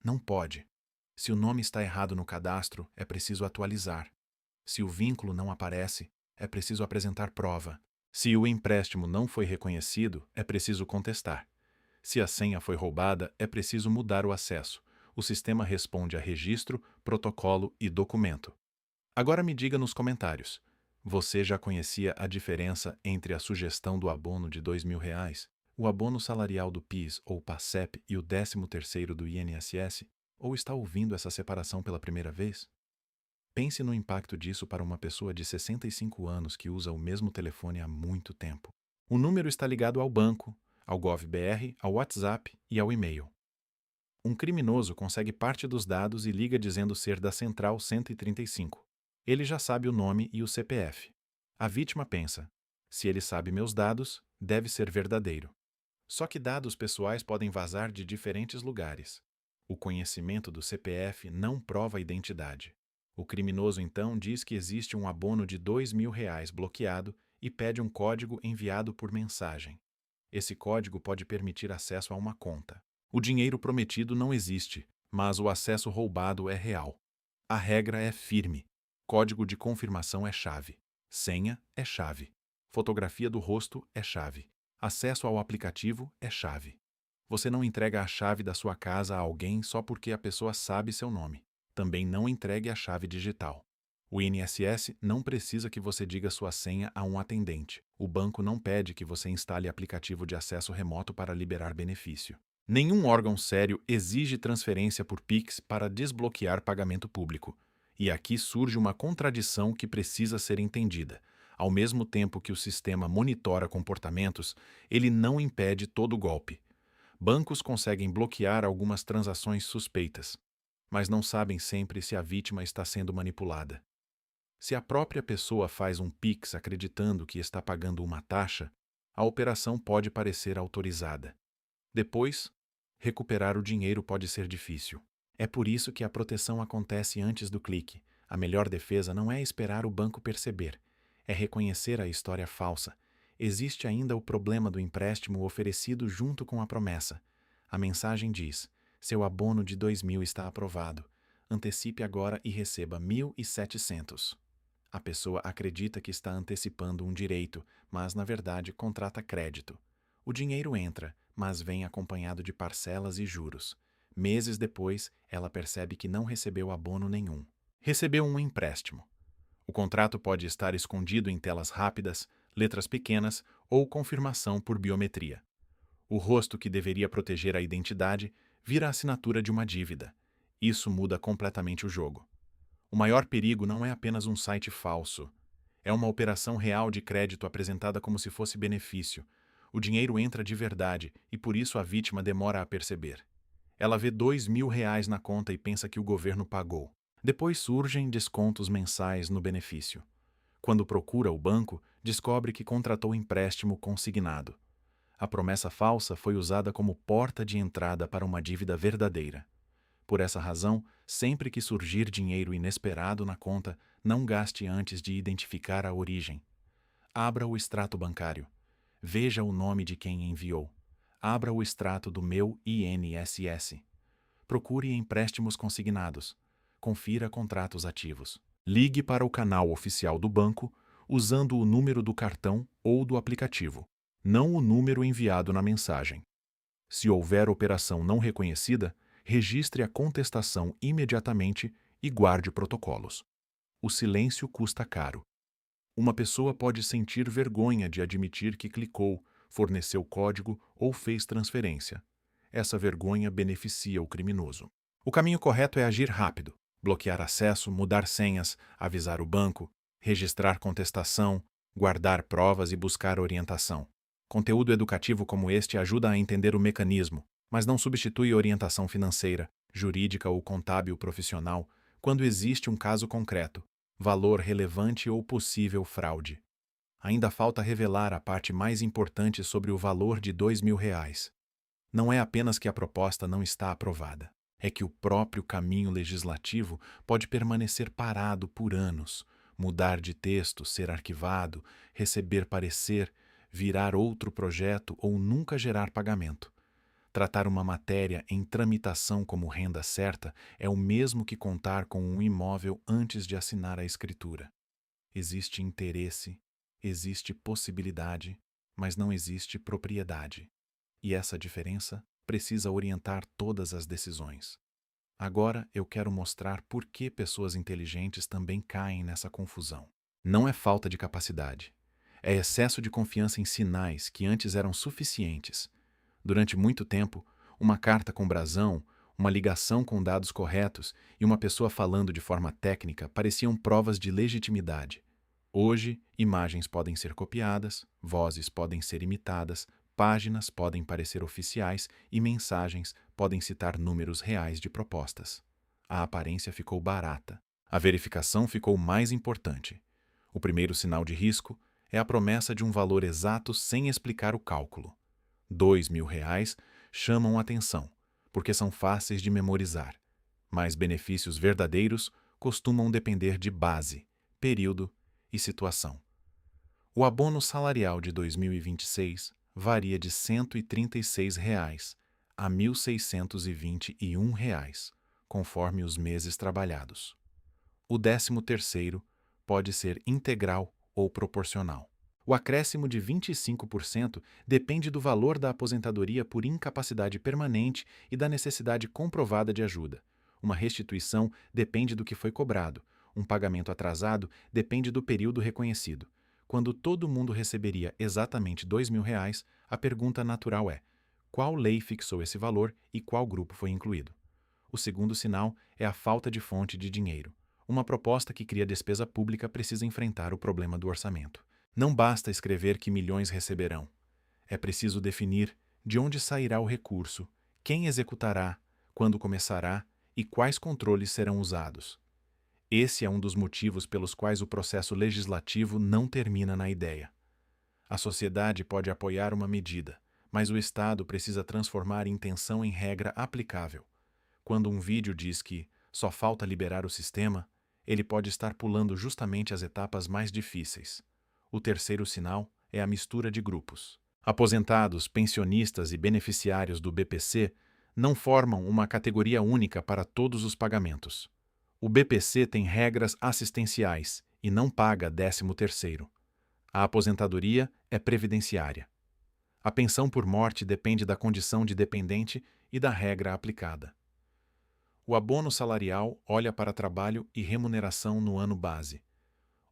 Não pode. Se o nome está errado no cadastro, é preciso atualizar. Se o vínculo não aparece, é preciso apresentar prova. Se o empréstimo não foi reconhecido, é preciso contestar. Se a senha foi roubada, é preciso mudar o acesso. O sistema responde a registro, protocolo e documento. Agora me diga nos comentários: você já conhecia a diferença entre a sugestão do abono de R$ 2.000, o abono salarial do PIS ou PASEP e o 13º do INSS? Ou está ouvindo essa separação pela primeira vez? Pense no impacto disso para uma pessoa de 65 anos que usa o mesmo telefone há muito tempo. O número está ligado ao banco, ao GovBR, ao WhatsApp e ao e-mail. Um criminoso consegue parte dos dados e liga dizendo ser da Central 135. Ele já sabe o nome e o CPF. A vítima pensa: se ele sabe meus dados, deve ser verdadeiro. Só que dados pessoais podem vazar de diferentes lugares. O conhecimento do CPF não prova a identidade. O criminoso então diz que existe um abono de R$ 2.000 bloqueado e pede um código enviado por mensagem. Esse código pode permitir acesso a uma conta. O dinheiro prometido não existe, mas o acesso roubado é real. A regra é firme. Código de confirmação é chave. Senha é chave. Fotografia do rosto é chave. Acesso ao aplicativo é chave. Você não entrega a chave da sua casa a alguém só porque a pessoa sabe seu nome. Também não entregue a chave digital. O INSS não precisa que você diga sua senha a um atendente. O banco não pede que você instale aplicativo de acesso remoto para liberar benefício. Nenhum órgão sério exige transferência por Pix para desbloquear pagamento público. E aqui surge uma contradição que precisa ser entendida. Ao mesmo tempo que o sistema monitora comportamentos, ele não impede todo golpe. Bancos conseguem bloquear algumas transações suspeitas, mas não sabem sempre se a vítima está sendo manipulada. Se a própria pessoa faz um Pix acreditando que está pagando uma taxa, a operação pode parecer autorizada. Depois, recuperar o dinheiro pode ser difícil. É por isso que a proteção acontece antes do clique. A melhor defesa não é esperar o banco perceber, é reconhecer a história falsa. Existe ainda o problema do empréstimo oferecido junto com a promessa. A mensagem diz: seu abono de 2.000 está aprovado. Antecipe agora e receba 1.700. A pessoa acredita que está antecipando um direito, mas na verdade contrata crédito. O dinheiro entra, mas vem acompanhado de parcelas e juros. Meses depois, ela percebe que não recebeu abono nenhum. Recebeu um empréstimo. O contrato pode estar escondido em telas rápidas, letras pequenas ou confirmação por biometria. O rosto que deveria proteger a identidade vira a assinatura de uma dívida. Isso muda completamente o jogo. O maior perigo não é apenas um site falso. É uma operação real de crédito apresentada como se fosse benefício. O dinheiro entra de verdade e por isso a vítima demora a perceber. Ela vê R$ 2.000 na conta e pensa que o governo pagou. Depois surgem descontos mensais no benefício. Quando procura o banco, descobre que contratou empréstimo consignado. A promessa falsa foi usada como porta de entrada para uma dívida verdadeira. Por essa razão, sempre que surgir dinheiro inesperado na conta, não gaste antes de identificar a origem. Abra o extrato bancário. Veja o nome de quem enviou. Abra o extrato do meu INSS. Procure empréstimos consignados. Confira contratos ativos. Ligue para o canal oficial do banco usando o número do cartão ou do aplicativo, não o número enviado na mensagem. Se houver operação não reconhecida, registre a contestação imediatamente e guarde protocolos. O silêncio custa caro. Uma pessoa pode sentir vergonha de admitir que clicou, forneceu código ou fez transferência. Essa vergonha beneficia o criminoso. O caminho correto é agir rápido, bloquear acesso, mudar senhas, avisar o banco, registrar contestação, guardar provas e buscar orientação. Conteúdo educativo como este ajuda a entender o mecanismo, mas não substitui orientação financeira, jurídica ou contábil profissional quando existe um caso concreto, valor relevante ou possível fraude. Ainda falta revelar a parte mais importante sobre o valor de R$ 2.000. Não é apenas que a proposta não está aprovada, é que o próprio caminho legislativo pode permanecer parado por anos, mudar de texto, ser arquivado, receber parecer, virar outro projeto ou nunca gerar pagamento. Tratar uma matéria em tramitação como renda certa é o mesmo que contar com um imóvel antes de assinar a escritura. Existe interesse, existe possibilidade, mas não existe propriedade. E essa diferença precisa orientar todas as decisões. Agora eu quero mostrar por que pessoas inteligentes também caem nessa confusão. Não é falta de capacidade. É excesso de confiança em sinais que antes eram suficientes. Durante muito tempo, uma carta com brasão, uma ligação com dados corretos e uma pessoa falando de forma técnica pareciam provas de legitimidade. Hoje, imagens podem ser copiadas, vozes podem ser imitadas, páginas podem parecer oficiais e mensagens podem citar números reais de propostas. A aparência ficou barata. A verificação ficou mais importante. O primeiro sinal de risco é a promessa de um valor exato sem explicar o cálculo. R$ 2.000 chamam atenção, porque são fáceis de memorizar. Mas benefícios verdadeiros costumam depender de base, período e situação. O abono salarial de 2026 varia de R$ 136 a R$ 1.621, conforme os meses trabalhados. O 13º pode ser integral ou proporcional. O acréscimo de 25% depende do valor da aposentadoria por incapacidade permanente e da necessidade comprovada de ajuda. Uma restituição depende do que foi cobrado. Um pagamento atrasado depende do período reconhecido. Quando todo mundo receberia exatamente R$ 2.000, a pergunta natural é: qual lei fixou esse valor e qual grupo foi incluído? O segundo sinal é a falta de fonte de dinheiro. Uma proposta que cria despesa pública precisa enfrentar o problema do orçamento. Não basta escrever que milhões receberão. É preciso definir de onde sairá o recurso, quem executará, quando começará e quais controles serão usados. Esse é um dos motivos pelos quais o processo legislativo não termina na ideia. A sociedade pode apoiar uma medida, mas o Estado precisa transformar intenção em regra aplicável. Quando um vídeo diz que só falta liberar o sistema, ele pode estar pulando justamente as etapas mais difíceis. O terceiro sinal é a mistura de grupos. Aposentados, pensionistas e beneficiários do BPC não formam uma categoria única para todos os pagamentos. O BPC tem regras assistenciais e não paga 13º. A aposentadoria é previdenciária. A pensão por morte depende da condição de dependente e da regra aplicada. O abono salarial olha para trabalho e remuneração no ano base.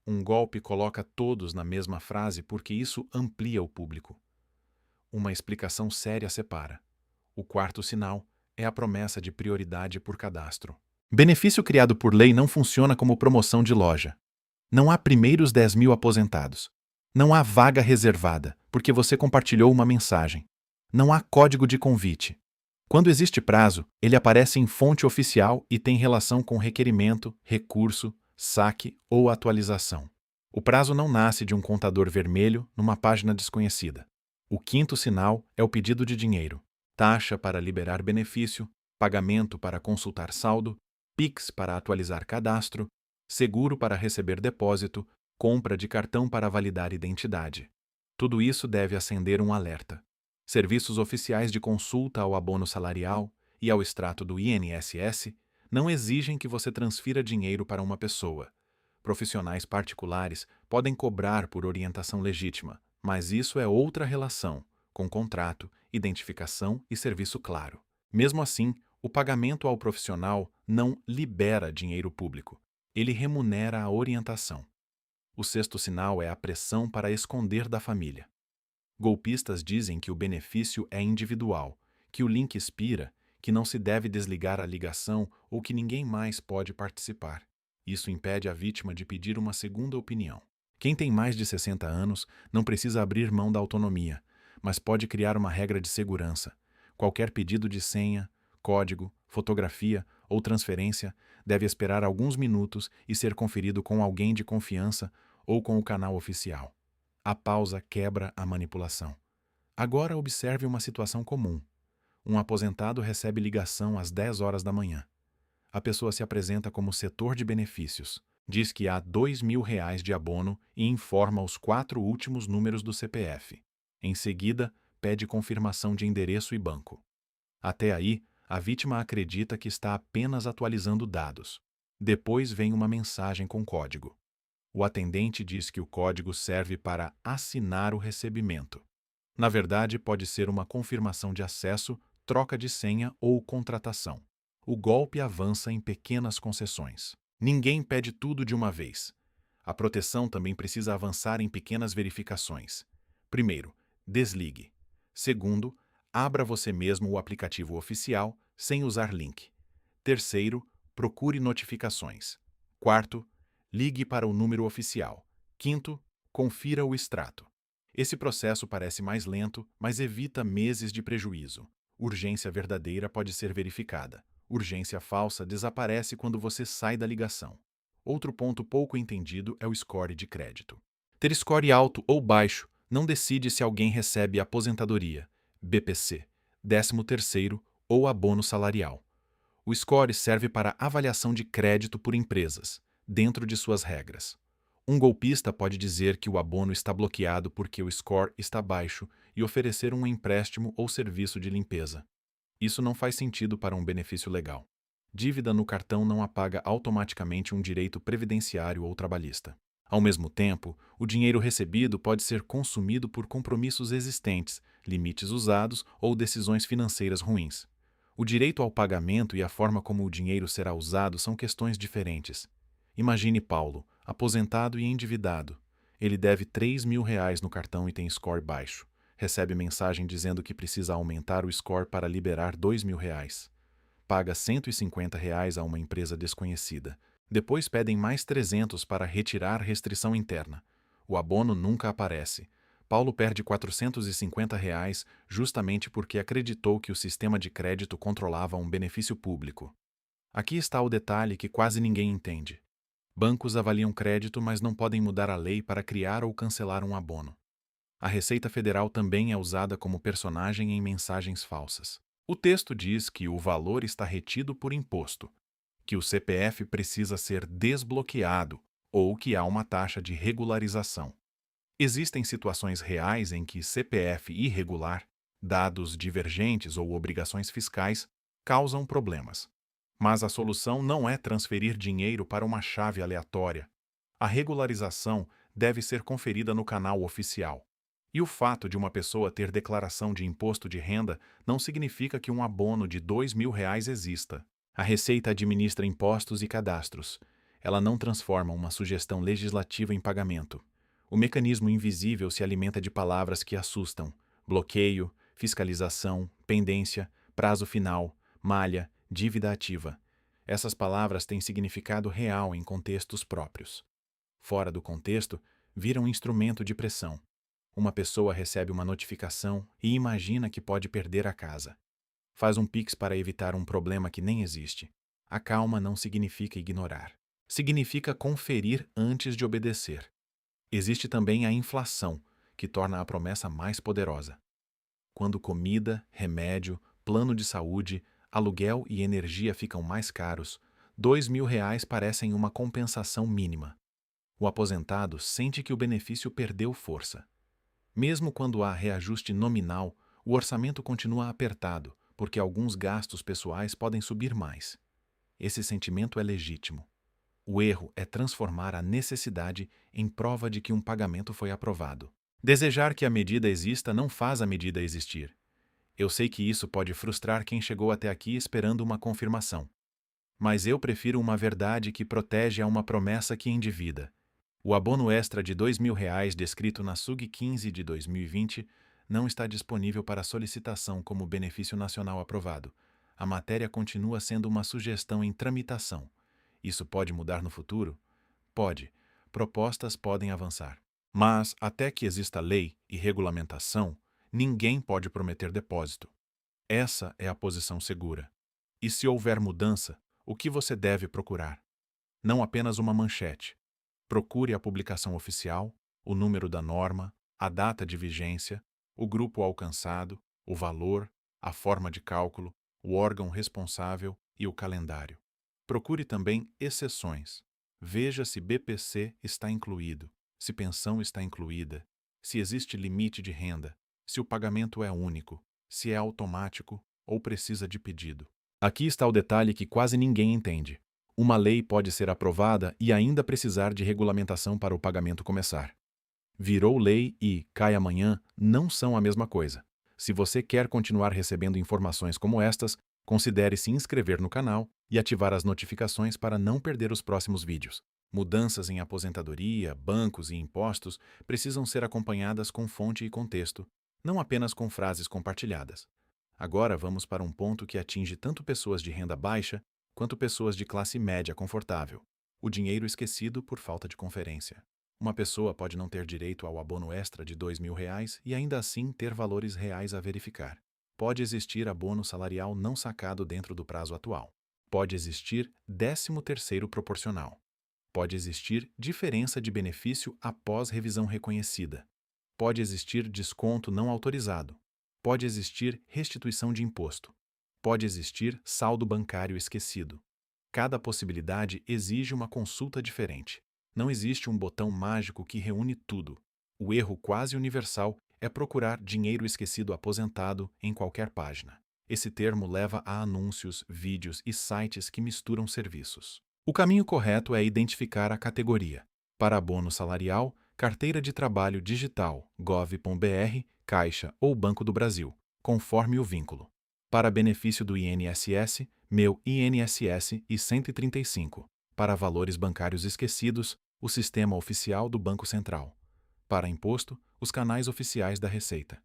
Um golpe coloca todos na mesma frase porque isso amplia o público. Uma explicação séria separa. O quarto sinal é a promessa de prioridade por cadastro. Benefício criado por lei não funciona como promoção de loja. Não há primeiros 10.000 aposentados. Não há vaga reservada, porque você compartilhou uma mensagem. Não há código de convite. Quando existe prazo, ele aparece em fonte oficial e tem relação com requerimento, recurso, saque ou atualização. O prazo não nasce de um contador vermelho numa página desconhecida. O quinto sinal é o pedido de dinheiro, taxa para liberar benefício, pagamento para consultar saldo, Pix para atualizar cadastro, seguro para receber depósito, compra de cartão para validar identidade. Tudo isso deve acender um alerta. Serviços oficiais de consulta ao abono salarial e ao extrato do INSS não exigem que você transfira dinheiro para uma pessoa. Profissionais particulares podem cobrar por orientação legítima, mas isso é outra relação, com contrato, identificação e serviço claro. Mesmo assim, o pagamento ao profissional não libera dinheiro público. Ele remunera a orientação. O sexto sinal é a pressão para esconder da família. Golpistas dizem que o benefício é individual, que o link expira, que não se deve desligar a ligação ou que ninguém mais pode participar. Isso impede a vítima de pedir uma segunda opinião. Quem tem mais de 60 anos não precisa abrir mão da autonomia, mas pode criar uma regra de segurança. Qualquer pedido de senha, código, fotografia ou transferência deve esperar alguns minutos e ser conferido com alguém de confiança ou com o canal oficial. A pausa quebra a manipulação. Agora observe uma situação comum. Um aposentado recebe ligação às 10 horas da manhã. A pessoa se apresenta como setor de benefícios, diz que há R$ 2.000 de abono e informa os 4 últimos números do CPF. Em seguida, pede confirmação de endereço e banco. Até aí, a vítima acredita que está apenas atualizando dados. Depois vem uma mensagem com código. O atendente diz que o código serve para assinar o recebimento. Na verdade, pode ser uma confirmação de acesso, troca de senha ou contratação. O golpe avança em pequenas concessões. Ninguém pede tudo de uma vez. A proteção também precisa avançar em pequenas verificações. Primeiro, desligue. Segundo, abra você mesmo o aplicativo oficial sem usar link. Terceiro, procure notificações. Quarto, ligue para o número oficial. Quinto, confira o extrato. Esse processo parece mais lento, mas evita meses de prejuízo. Urgência verdadeira pode ser verificada. Urgência falsa desaparece quando você sai da ligação. Outro ponto pouco entendido é o score de crédito. Ter score alto ou baixo não decide se alguém recebe aposentadoria, BPC, 13º ou abono salarial. O score serve para avaliação de crédito por empresas, dentro de suas regras. Um golpista pode dizer que o abono está bloqueado porque o score está baixo e oferecer um empréstimo ou serviço de limpeza. Isso não faz sentido para um benefício legal. Dívida no cartão não apaga automaticamente um direito previdenciário ou trabalhista. Ao mesmo tempo, o dinheiro recebido pode ser consumido por compromissos existentes, limites usados ou decisões financeiras ruins. O direito ao pagamento e a forma como o dinheiro será usado são questões diferentes. Imagine Paulo, aposentado e endividado. Ele deve R$ 3.000 no cartão e tem score baixo. Recebe mensagem dizendo que precisa aumentar o score para liberar R$ 2.000. Paga R$ 150 a uma empresa desconhecida. Depois pedem mais 300 para retirar restrição interna. O abono nunca aparece. Paulo perde R$ 450 justamente porque acreditou que o sistema de crédito controlava um benefício público. Aqui está o detalhe que quase ninguém entende. Bancos avaliam crédito, mas não podem mudar a lei para criar ou cancelar um abono. A Receita Federal também é usada como personagem em mensagens falsas. O texto diz que o valor está retido por imposto, que o CPF precisa ser desbloqueado ou que há uma taxa de regularização. Existem situações reais em que CPF irregular, dados divergentes ou obrigações fiscais causam problemas. Mas a solução não é transferir dinheiro para uma chave aleatória. A regularização deve ser conferida no canal oficial. E o fato de uma pessoa ter declaração de imposto de renda não significa que um abono de R$ 2.000 exista. A Receita administra impostos e cadastros. Ela não transforma uma sugestão legislativa em pagamento. O mecanismo invisível se alimenta de palavras que assustam: bloqueio, fiscalização, pendência, prazo final, malha, dívida ativa. Essas palavras têm significado real em contextos próprios. Fora do contexto, viram instrumento de pressão. Uma pessoa recebe uma notificação e imagina que pode perder a casa. Faz um Pix para evitar um problema que nem existe. A calma não significa ignorar. Significa conferir antes de obedecer. Existe também a inflação, que torna a promessa mais poderosa. Quando comida, remédio, plano de saúde, aluguel e energia ficam mais caros, R$ 2.000 parecem uma compensação mínima. O aposentado sente que o benefício perdeu força. Mesmo quando há reajuste nominal, o orçamento continua apertado, porque alguns gastos pessoais podem subir mais. Esse sentimento é legítimo. O erro é transformar a necessidade em prova de que um pagamento foi aprovado. Desejar que a medida exista não faz a medida existir. Eu sei que isso pode frustrar quem chegou até aqui esperando uma confirmação. Mas eu prefiro uma verdade que protege a uma promessa que endivida. O abono extra de R$ 2.000 descrito na SUG 15 de 2020 não está disponível para solicitação como benefício nacional aprovado. A matéria continua sendo uma sugestão em tramitação. Isso pode mudar no futuro? Pode. Propostas podem avançar. Mas, até que exista lei e regulamentação, ninguém pode prometer depósito. Essa é a posição segura. E se houver mudança, o que você deve procurar? Não apenas uma manchete. Procure a publicação oficial, o número da norma, a data de vigência, o grupo alcançado, o valor, a forma de cálculo, o órgão responsável e o calendário. Procure também exceções. Veja se BPC está incluído, se pensão está incluída, se existe limite de renda, se o pagamento é único, se é automático ou precisa de pedido. Aqui está o detalhe que quase ninguém entende. Uma lei pode ser aprovada e ainda precisar de regulamentação para o pagamento começar. Virou lei e cai amanhã não são a mesma coisa. Se você quer continuar recebendo informações como estas, considere se inscrever no canal e ativar as notificações para não perder os próximos vídeos. Mudanças em aposentadoria, bancos e impostos precisam ser acompanhadas com fonte e contexto, não apenas com frases compartilhadas. Agora vamos para um ponto que atinge tanto pessoas de renda baixa quanto pessoas de classe média confortável: o dinheiro esquecido por falta de conferência. Uma pessoa pode não ter direito ao abono extra de R$ 2.000 e ainda assim ter valores reais a verificar. Pode existir abono salarial não sacado dentro do prazo atual. Pode existir 13º proporcional. Pode existir diferença de benefício após revisão reconhecida. Pode existir desconto não autorizado. Pode existir restituição de imposto. Pode existir saldo bancário esquecido. Cada possibilidade exige uma consulta diferente. Não existe um botão mágico que reúne tudo. O erro quase universal é procurar dinheiro esquecido aposentado em qualquer página. Esse termo leva a anúncios, vídeos e sites que misturam serviços. O caminho correto é identificar a categoria. Para abono salarial, carteira de trabalho digital, gov.br, Caixa ou Banco do Brasil, conforme o vínculo. Para benefício do INSS, Meu INSS e 135. Para valores bancários esquecidos, o sistema oficial do Banco Central. Para imposto, os canais oficiais da Receita.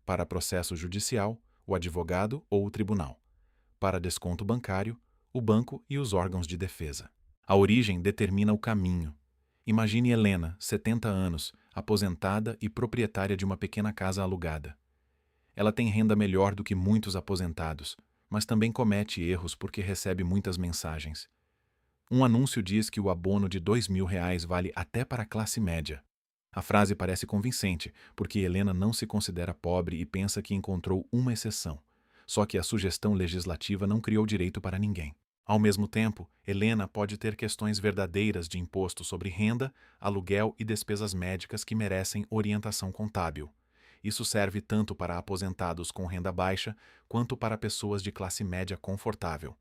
Para processo judicial, o advogado ou o tribunal. Para desconto bancário, o banco e os órgãos de defesa. A origem determina o caminho. Imagine Helena, 70 anos, aposentada e proprietária de uma pequena casa alugada. Ela tem renda melhor do que muitos aposentados, mas também comete erros porque recebe muitas mensagens. Um anúncio diz que o abono de R$ 2.000 vale até para a classe média. A frase parece convincente, porque Helena não se considera pobre e pensa que encontrou uma exceção. Só que a sugestão legislativa não criou direito para ninguém. Ao mesmo tempo, Helena pode ter questões verdadeiras de imposto sobre renda, aluguel e despesas médicas que merecem orientação contábil. Isso serve tanto para aposentados com renda baixa quanto para pessoas de classe média confortável.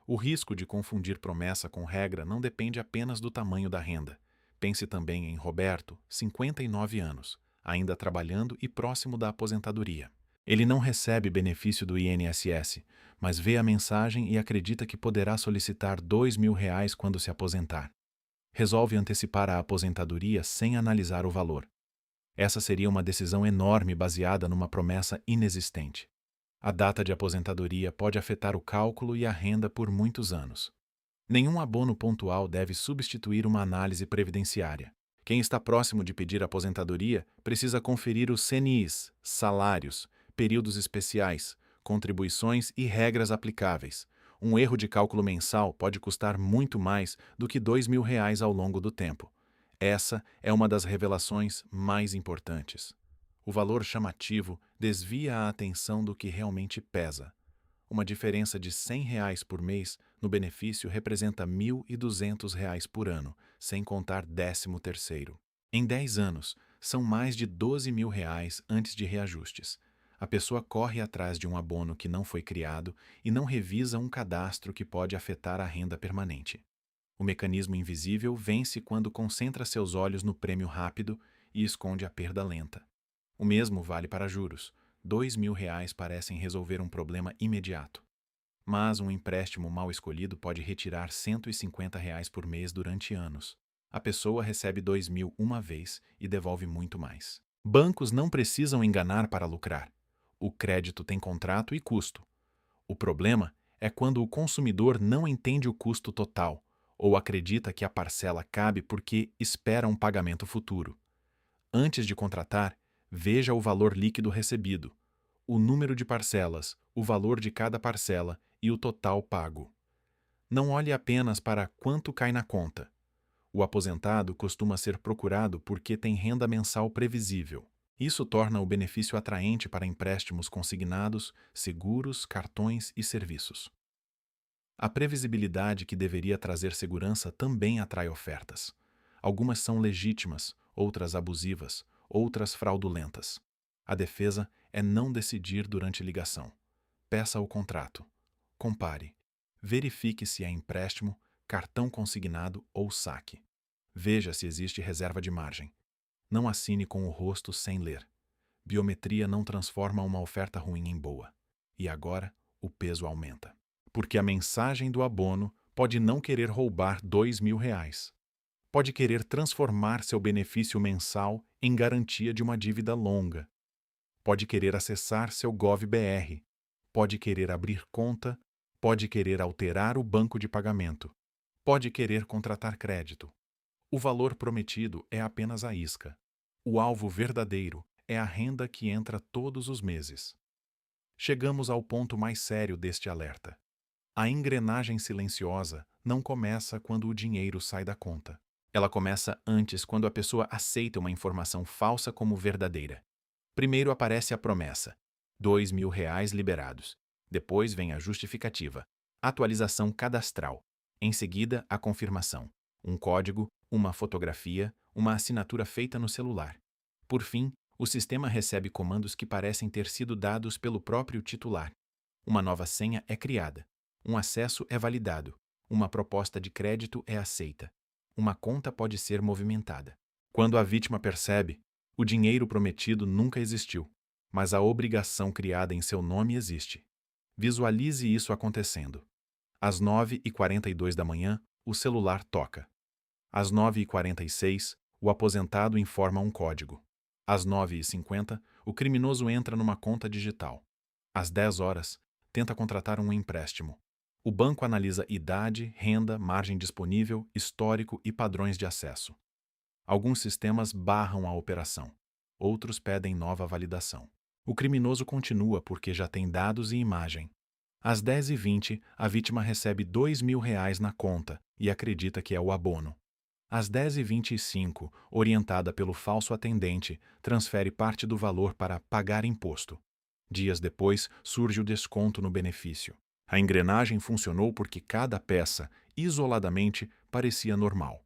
O risco de confundir promessa com regra não depende apenas do tamanho da renda. Pense também em Roberto, 59 anos, ainda trabalhando e próximo da aposentadoria. Ele não recebe benefício do INSS, mas vê a mensagem e acredita que poderá solicitar R$ 2.000 quando se aposentar. Resolve antecipar a aposentadoria sem analisar o valor. Essa seria uma decisão enorme baseada numa promessa inexistente. A data de aposentadoria pode afetar o cálculo e a renda por muitos anos. Nenhum abono pontual deve substituir uma análise previdenciária. Quem está próximo de pedir aposentadoria precisa conferir os CNIs, salários, períodos especiais, contribuições e regras aplicáveis. Um erro de cálculo mensal pode custar muito mais do que R$ 2.000 ao longo do tempo. Essa é uma das revelações mais importantes. O valor chamativo desvia a atenção do que realmente pesa. Uma diferença de R$ 100 por mês no benefício representa R$ 1.200 por ano, sem contar 13º. Em 10 anos, são mais de R$ 12.000 antes de reajustes. A pessoa corre atrás de um abono que não foi criado e não revisa um cadastro que pode afetar a renda permanente. O mecanismo invisível vence quando concentra seus olhos no prêmio rápido e esconde a perda lenta. O mesmo vale para juros. R$ 2.000 parecem resolver um problema imediato. Mas um empréstimo mal escolhido pode retirar R$ 150 por mês durante anos. A pessoa recebe 2.000 uma vez e devolve muito mais. Bancos não precisam enganar para lucrar. O crédito tem contrato e custo. O problema é quando o consumidor não entende o custo total ou acredita que a parcela cabe porque espera um pagamento futuro. Antes de contratar, veja o valor líquido recebido, o número de parcelas, o valor de cada parcela e o total pago. Não olhe apenas para quanto cai na conta. O aposentado costuma ser procurado porque tem renda mensal previsível. Isso torna o benefício atraente para empréstimos consignados, seguros, cartões e serviços. A previsibilidade que deveria trazer segurança também atrai ofertas. Algumas são legítimas, outras abusivas, outras fraudulentas. A defesa é não decidir durante ligação. Peça o contrato. Compare. Verifique se é empréstimo, cartão consignado ou saque. Veja se existe reserva de margem. Não assine com o rosto sem ler. Biometria não transforma uma oferta ruim em boa. E agora, o peso aumenta. Porque a mensagem do abono pode não querer roubar R$ 2.000. Pode querer transformar seu benefício mensal em garantia de uma dívida longa. Pode querer acessar seu GovBR. Pode querer abrir conta. Pode querer alterar o banco de pagamento. Pode querer contratar crédito. O valor prometido é apenas a isca. O alvo verdadeiro é a renda que entra todos os meses. Chegamos ao ponto mais sério deste alerta. A engrenagem silenciosa não começa quando o dinheiro sai da conta. Ela começa antes, quando a pessoa aceita uma informação falsa como verdadeira. Primeiro aparece a promessa: R$ 2.000 liberados. Depois vem a justificativa, atualização cadastral. Em seguida, a confirmação, um código, uma fotografia, uma assinatura feita no celular. Por fim, o sistema recebe comandos que parecem ter sido dados pelo próprio titular. Uma nova senha é criada. Um acesso é validado. Uma proposta de crédito é aceita. Uma conta pode ser movimentada. Quando a vítima percebe, o dinheiro prometido nunca existiu, mas a obrigação criada em seu nome existe. Visualize isso acontecendo. Às 9h42 da manhã, o celular toca. Às 9h46, o aposentado informa um código. Às 9h50, o criminoso entra numa conta digital. Às 10 horas, tenta contratar um empréstimo. O banco analisa idade, renda, margem disponível, histórico e padrões de acesso. Alguns sistemas barram a operação. Outros pedem nova validação. O criminoso continua porque já tem dados e imagem. Às 10h20, a vítima recebe R$ 2.000 na conta e acredita que é o abono. Às 10h25, orientada pelo falso atendente, transfere parte do valor para pagar imposto. Dias depois, surge o desconto no benefício. A engrenagem funcionou porque cada peça, isoladamente, parecia normal.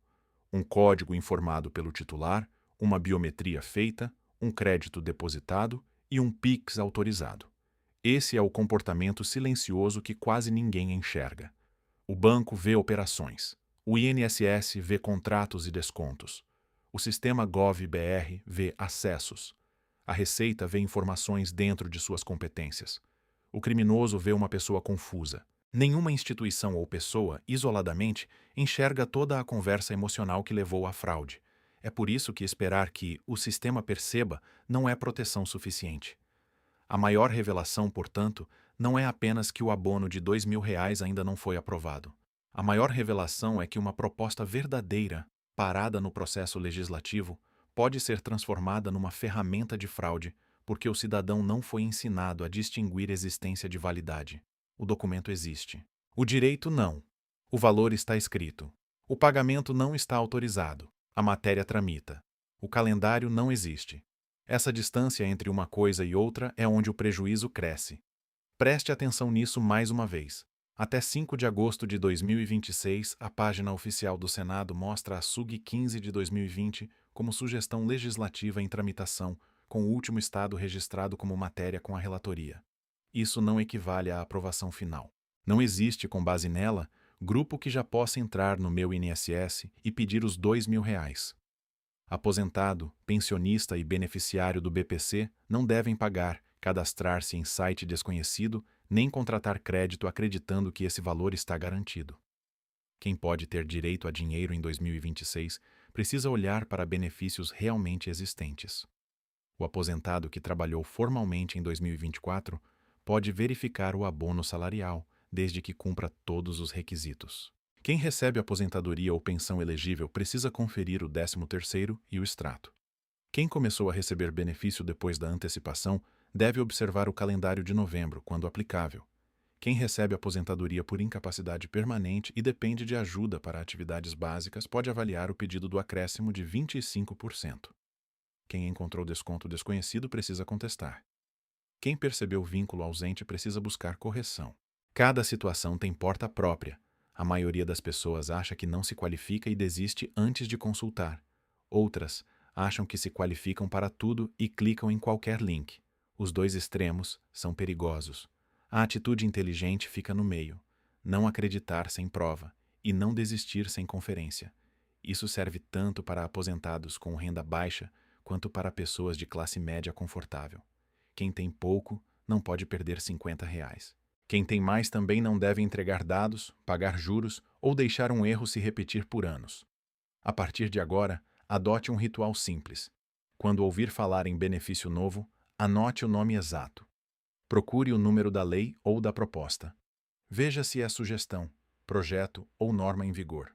Um código informado pelo titular, uma biometria feita, um crédito depositado e um Pix autorizado. Esse é o comportamento silencioso que quase ninguém enxerga. O banco vê operações. O INSS vê contratos e descontos. O sistema GovBR vê acessos. A Receita vê informações dentro de suas competências. O criminoso vê uma pessoa confusa. Nenhuma instituição ou pessoa, isoladamente, enxerga toda a conversa emocional que levou à fraude. É por isso que esperar que o sistema perceba não é proteção suficiente. A maior revelação, portanto, não é apenas que o abono de R$ 2.000 ainda não foi aprovado. A maior revelação é que uma proposta verdadeira, parada no processo legislativo, pode ser transformada numa ferramenta de fraude, porque o cidadão não foi ensinado a distinguir existência de validade. O documento existe. O direito não. O valor está escrito. O pagamento não está autorizado. A matéria tramita. O calendário não existe. Essa distância entre uma coisa e outra é onde o prejuízo cresce. Preste atenção nisso mais uma vez. Até 5 de agosto de 2026, a página oficial do Senado mostra a SUG 15 de 2020 como sugestão legislativa em tramitação, com o último estado registrado como matéria com a relatoria. Isso não equivale à aprovação final. Não existe, com base nela, grupo que já possa entrar no meu INSS e pedir os R$ 2.000. Aposentado, pensionista e beneficiário do BPC não devem pagar, cadastrar-se em site desconhecido, nem contratar crédito acreditando que esse valor está garantido. Quem pode ter direito a dinheiro em 2026 precisa olhar para benefícios realmente existentes. O aposentado que trabalhou formalmente em 2024 pode verificar o abono salarial, desde que cumpra todos os requisitos. Quem recebe aposentadoria ou pensão elegível precisa conferir o 13º e o extrato. Quem começou a receber benefício depois da antecipação deve observar o calendário de novembro, quando aplicável. Quem recebe aposentadoria por incapacidade permanente e depende de ajuda para atividades básicas pode avaliar o pedido do acréscimo de 25%. Quem encontrou desconto desconhecido precisa contestar. Quem percebeu vínculo ausente precisa buscar correção. Cada situação tem porta própria. A maioria das pessoas acha que não se qualifica e desiste antes de consultar. Outras acham que se qualificam para tudo e clicam em qualquer link. Os dois extremos são perigosos. A atitude inteligente fica no meio. Não acreditar sem prova e não desistir sem conferência. Isso serve tanto para aposentados com renda baixa quanto para pessoas de classe média confortável. Quem tem pouco não pode perder R$ 50. Quem tem mais também não deve entregar dados, pagar juros ou deixar um erro se repetir por anos. A partir de agora, adote um ritual simples. Quando ouvir falar em benefício novo, anote o nome exato. Procure o número da lei ou da proposta. Veja se é sugestão, projeto ou norma em vigor.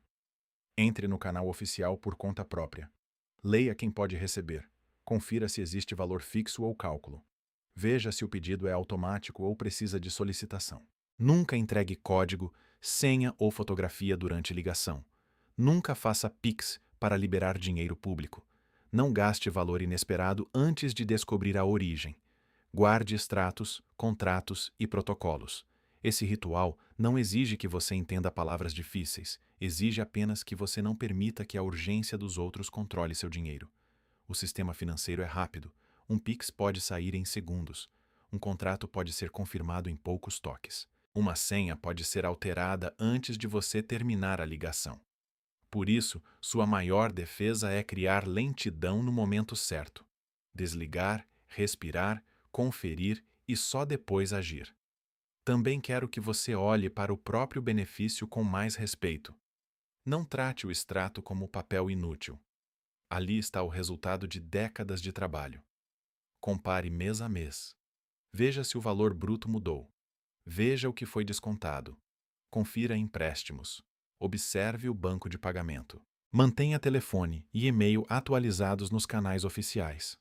Entre no canal oficial por conta própria. Leia quem pode receber. Confira se existe valor fixo ou cálculo. Veja se o pedido é automático ou precisa de solicitação. Nunca entregue código, senha ou fotografia durante ligação. Nunca faça Pix para liberar dinheiro público. Não gaste valor inesperado antes de descobrir a origem. Guarde extratos, contratos e protocolos. Esse ritual não exige que você entenda palavras difíceis, exige apenas que você não permita que a urgência dos outros controle seu dinheiro. O sistema financeiro é rápido. Um Pix pode sair em segundos. Um contrato pode ser confirmado em poucos toques. Uma senha pode ser alterada antes de você terminar a ligação. Por isso, sua maior defesa é criar lentidão no momento certo. Desligar, respirar, conferir e só depois agir. Também quero que você olhe para o próprio benefício com mais respeito. Não trate o extrato como papel inútil. Ali está o resultado de décadas de trabalho. Compare mês a mês. Veja se o valor bruto mudou. Veja o que foi descontado. Confira empréstimos. Observe o banco de pagamento. Mantenha telefone e e-mail atualizados nos canais oficiais.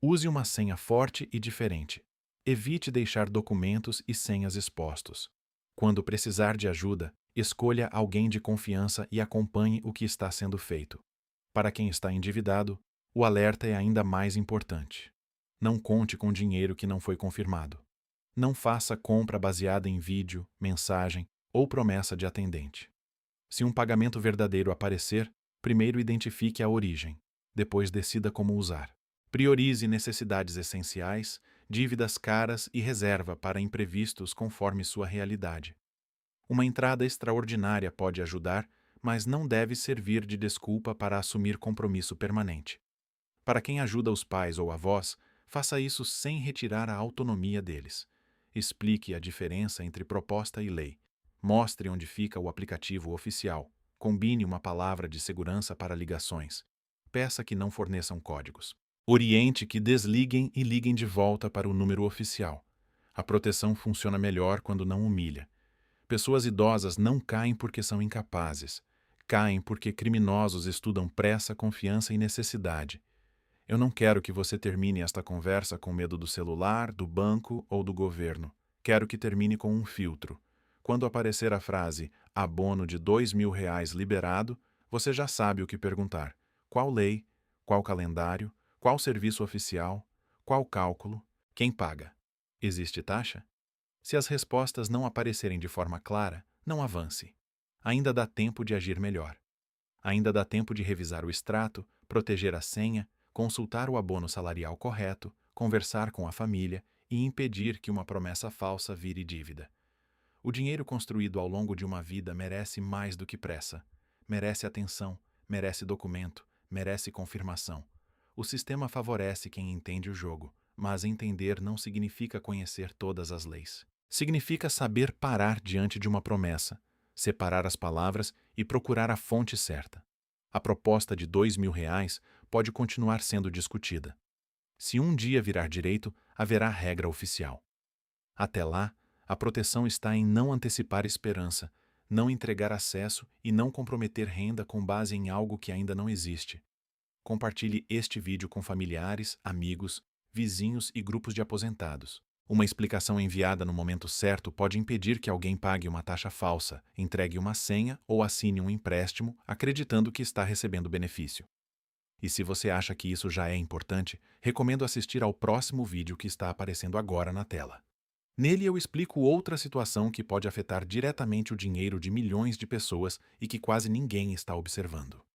Use uma senha forte e diferente. Evite deixar documentos e senhas expostos. Quando precisar de ajuda, escolha alguém de confiança e acompanhe o que está sendo feito. Para quem está endividado, o alerta é ainda mais importante. Não conte com dinheiro que não foi confirmado. Não faça compra baseada em vídeo, mensagem ou promessa de atendente. Se um pagamento verdadeiro aparecer, primeiro identifique a origem, depois decida como usar. Priorize necessidades essenciais, dívidas caras e reserva para imprevistos conforme sua realidade. Uma entrada extraordinária pode ajudar, mas não deve servir de desculpa para assumir compromisso permanente. Para quem ajuda os pais ou avós, faça isso sem retirar a autonomia deles. Explique a diferença entre proposta e lei. Mostre onde fica o aplicativo oficial. Combine uma palavra de segurança para ligações. Peça que não forneçam códigos. Oriente que desliguem e liguem de volta para o número oficial. A proteção funciona melhor quando não humilha. Pessoas idosas não caem porque são incapazes. Caem porque criminosos estudam pressa, confiança e necessidade. Eu não quero que você termine esta conversa com medo do celular, do banco ou do governo. Quero que termine com um filtro. Quando aparecer a frase abono de R$ 2.000 liberado, você já sabe o que perguntar. Qual lei? Qual calendário? Qual serviço oficial? Qual cálculo? Quem paga? Existe taxa? Se as respostas não aparecerem de forma clara, não avance. Ainda dá tempo de agir melhor. Ainda dá tempo de revisar o extrato, proteger a senha, consultar o abono salarial correto, conversar com a família e impedir que uma promessa falsa vire dívida. O dinheiro construído ao longo de uma vida merece mais do que pressa. Merece atenção, merece documento, merece confirmação. O sistema favorece quem entende o jogo, mas entender não significa conhecer todas as leis. Significa saber parar diante de uma promessa, separar as palavras e procurar a fonte certa. A proposta de R$ 2.000 pode continuar sendo discutida. Se um dia virar direito, haverá regra oficial. Até lá, a proteção está em não antecipar esperança, não entregar acesso e não comprometer renda com base em algo que ainda não existe. Compartilhe este vídeo com familiares, amigos, vizinhos e grupos de aposentados. Uma explicação enviada no momento certo pode impedir que alguém pague uma taxa falsa, entregue uma senha ou assine um empréstimo acreditando que está recebendo benefício. E se você acha que isso já é importante, recomendo assistir ao próximo vídeo que está aparecendo agora na tela. Nele eu explico outra situação que pode afetar diretamente o dinheiro de milhões de pessoas e que quase ninguém está observando.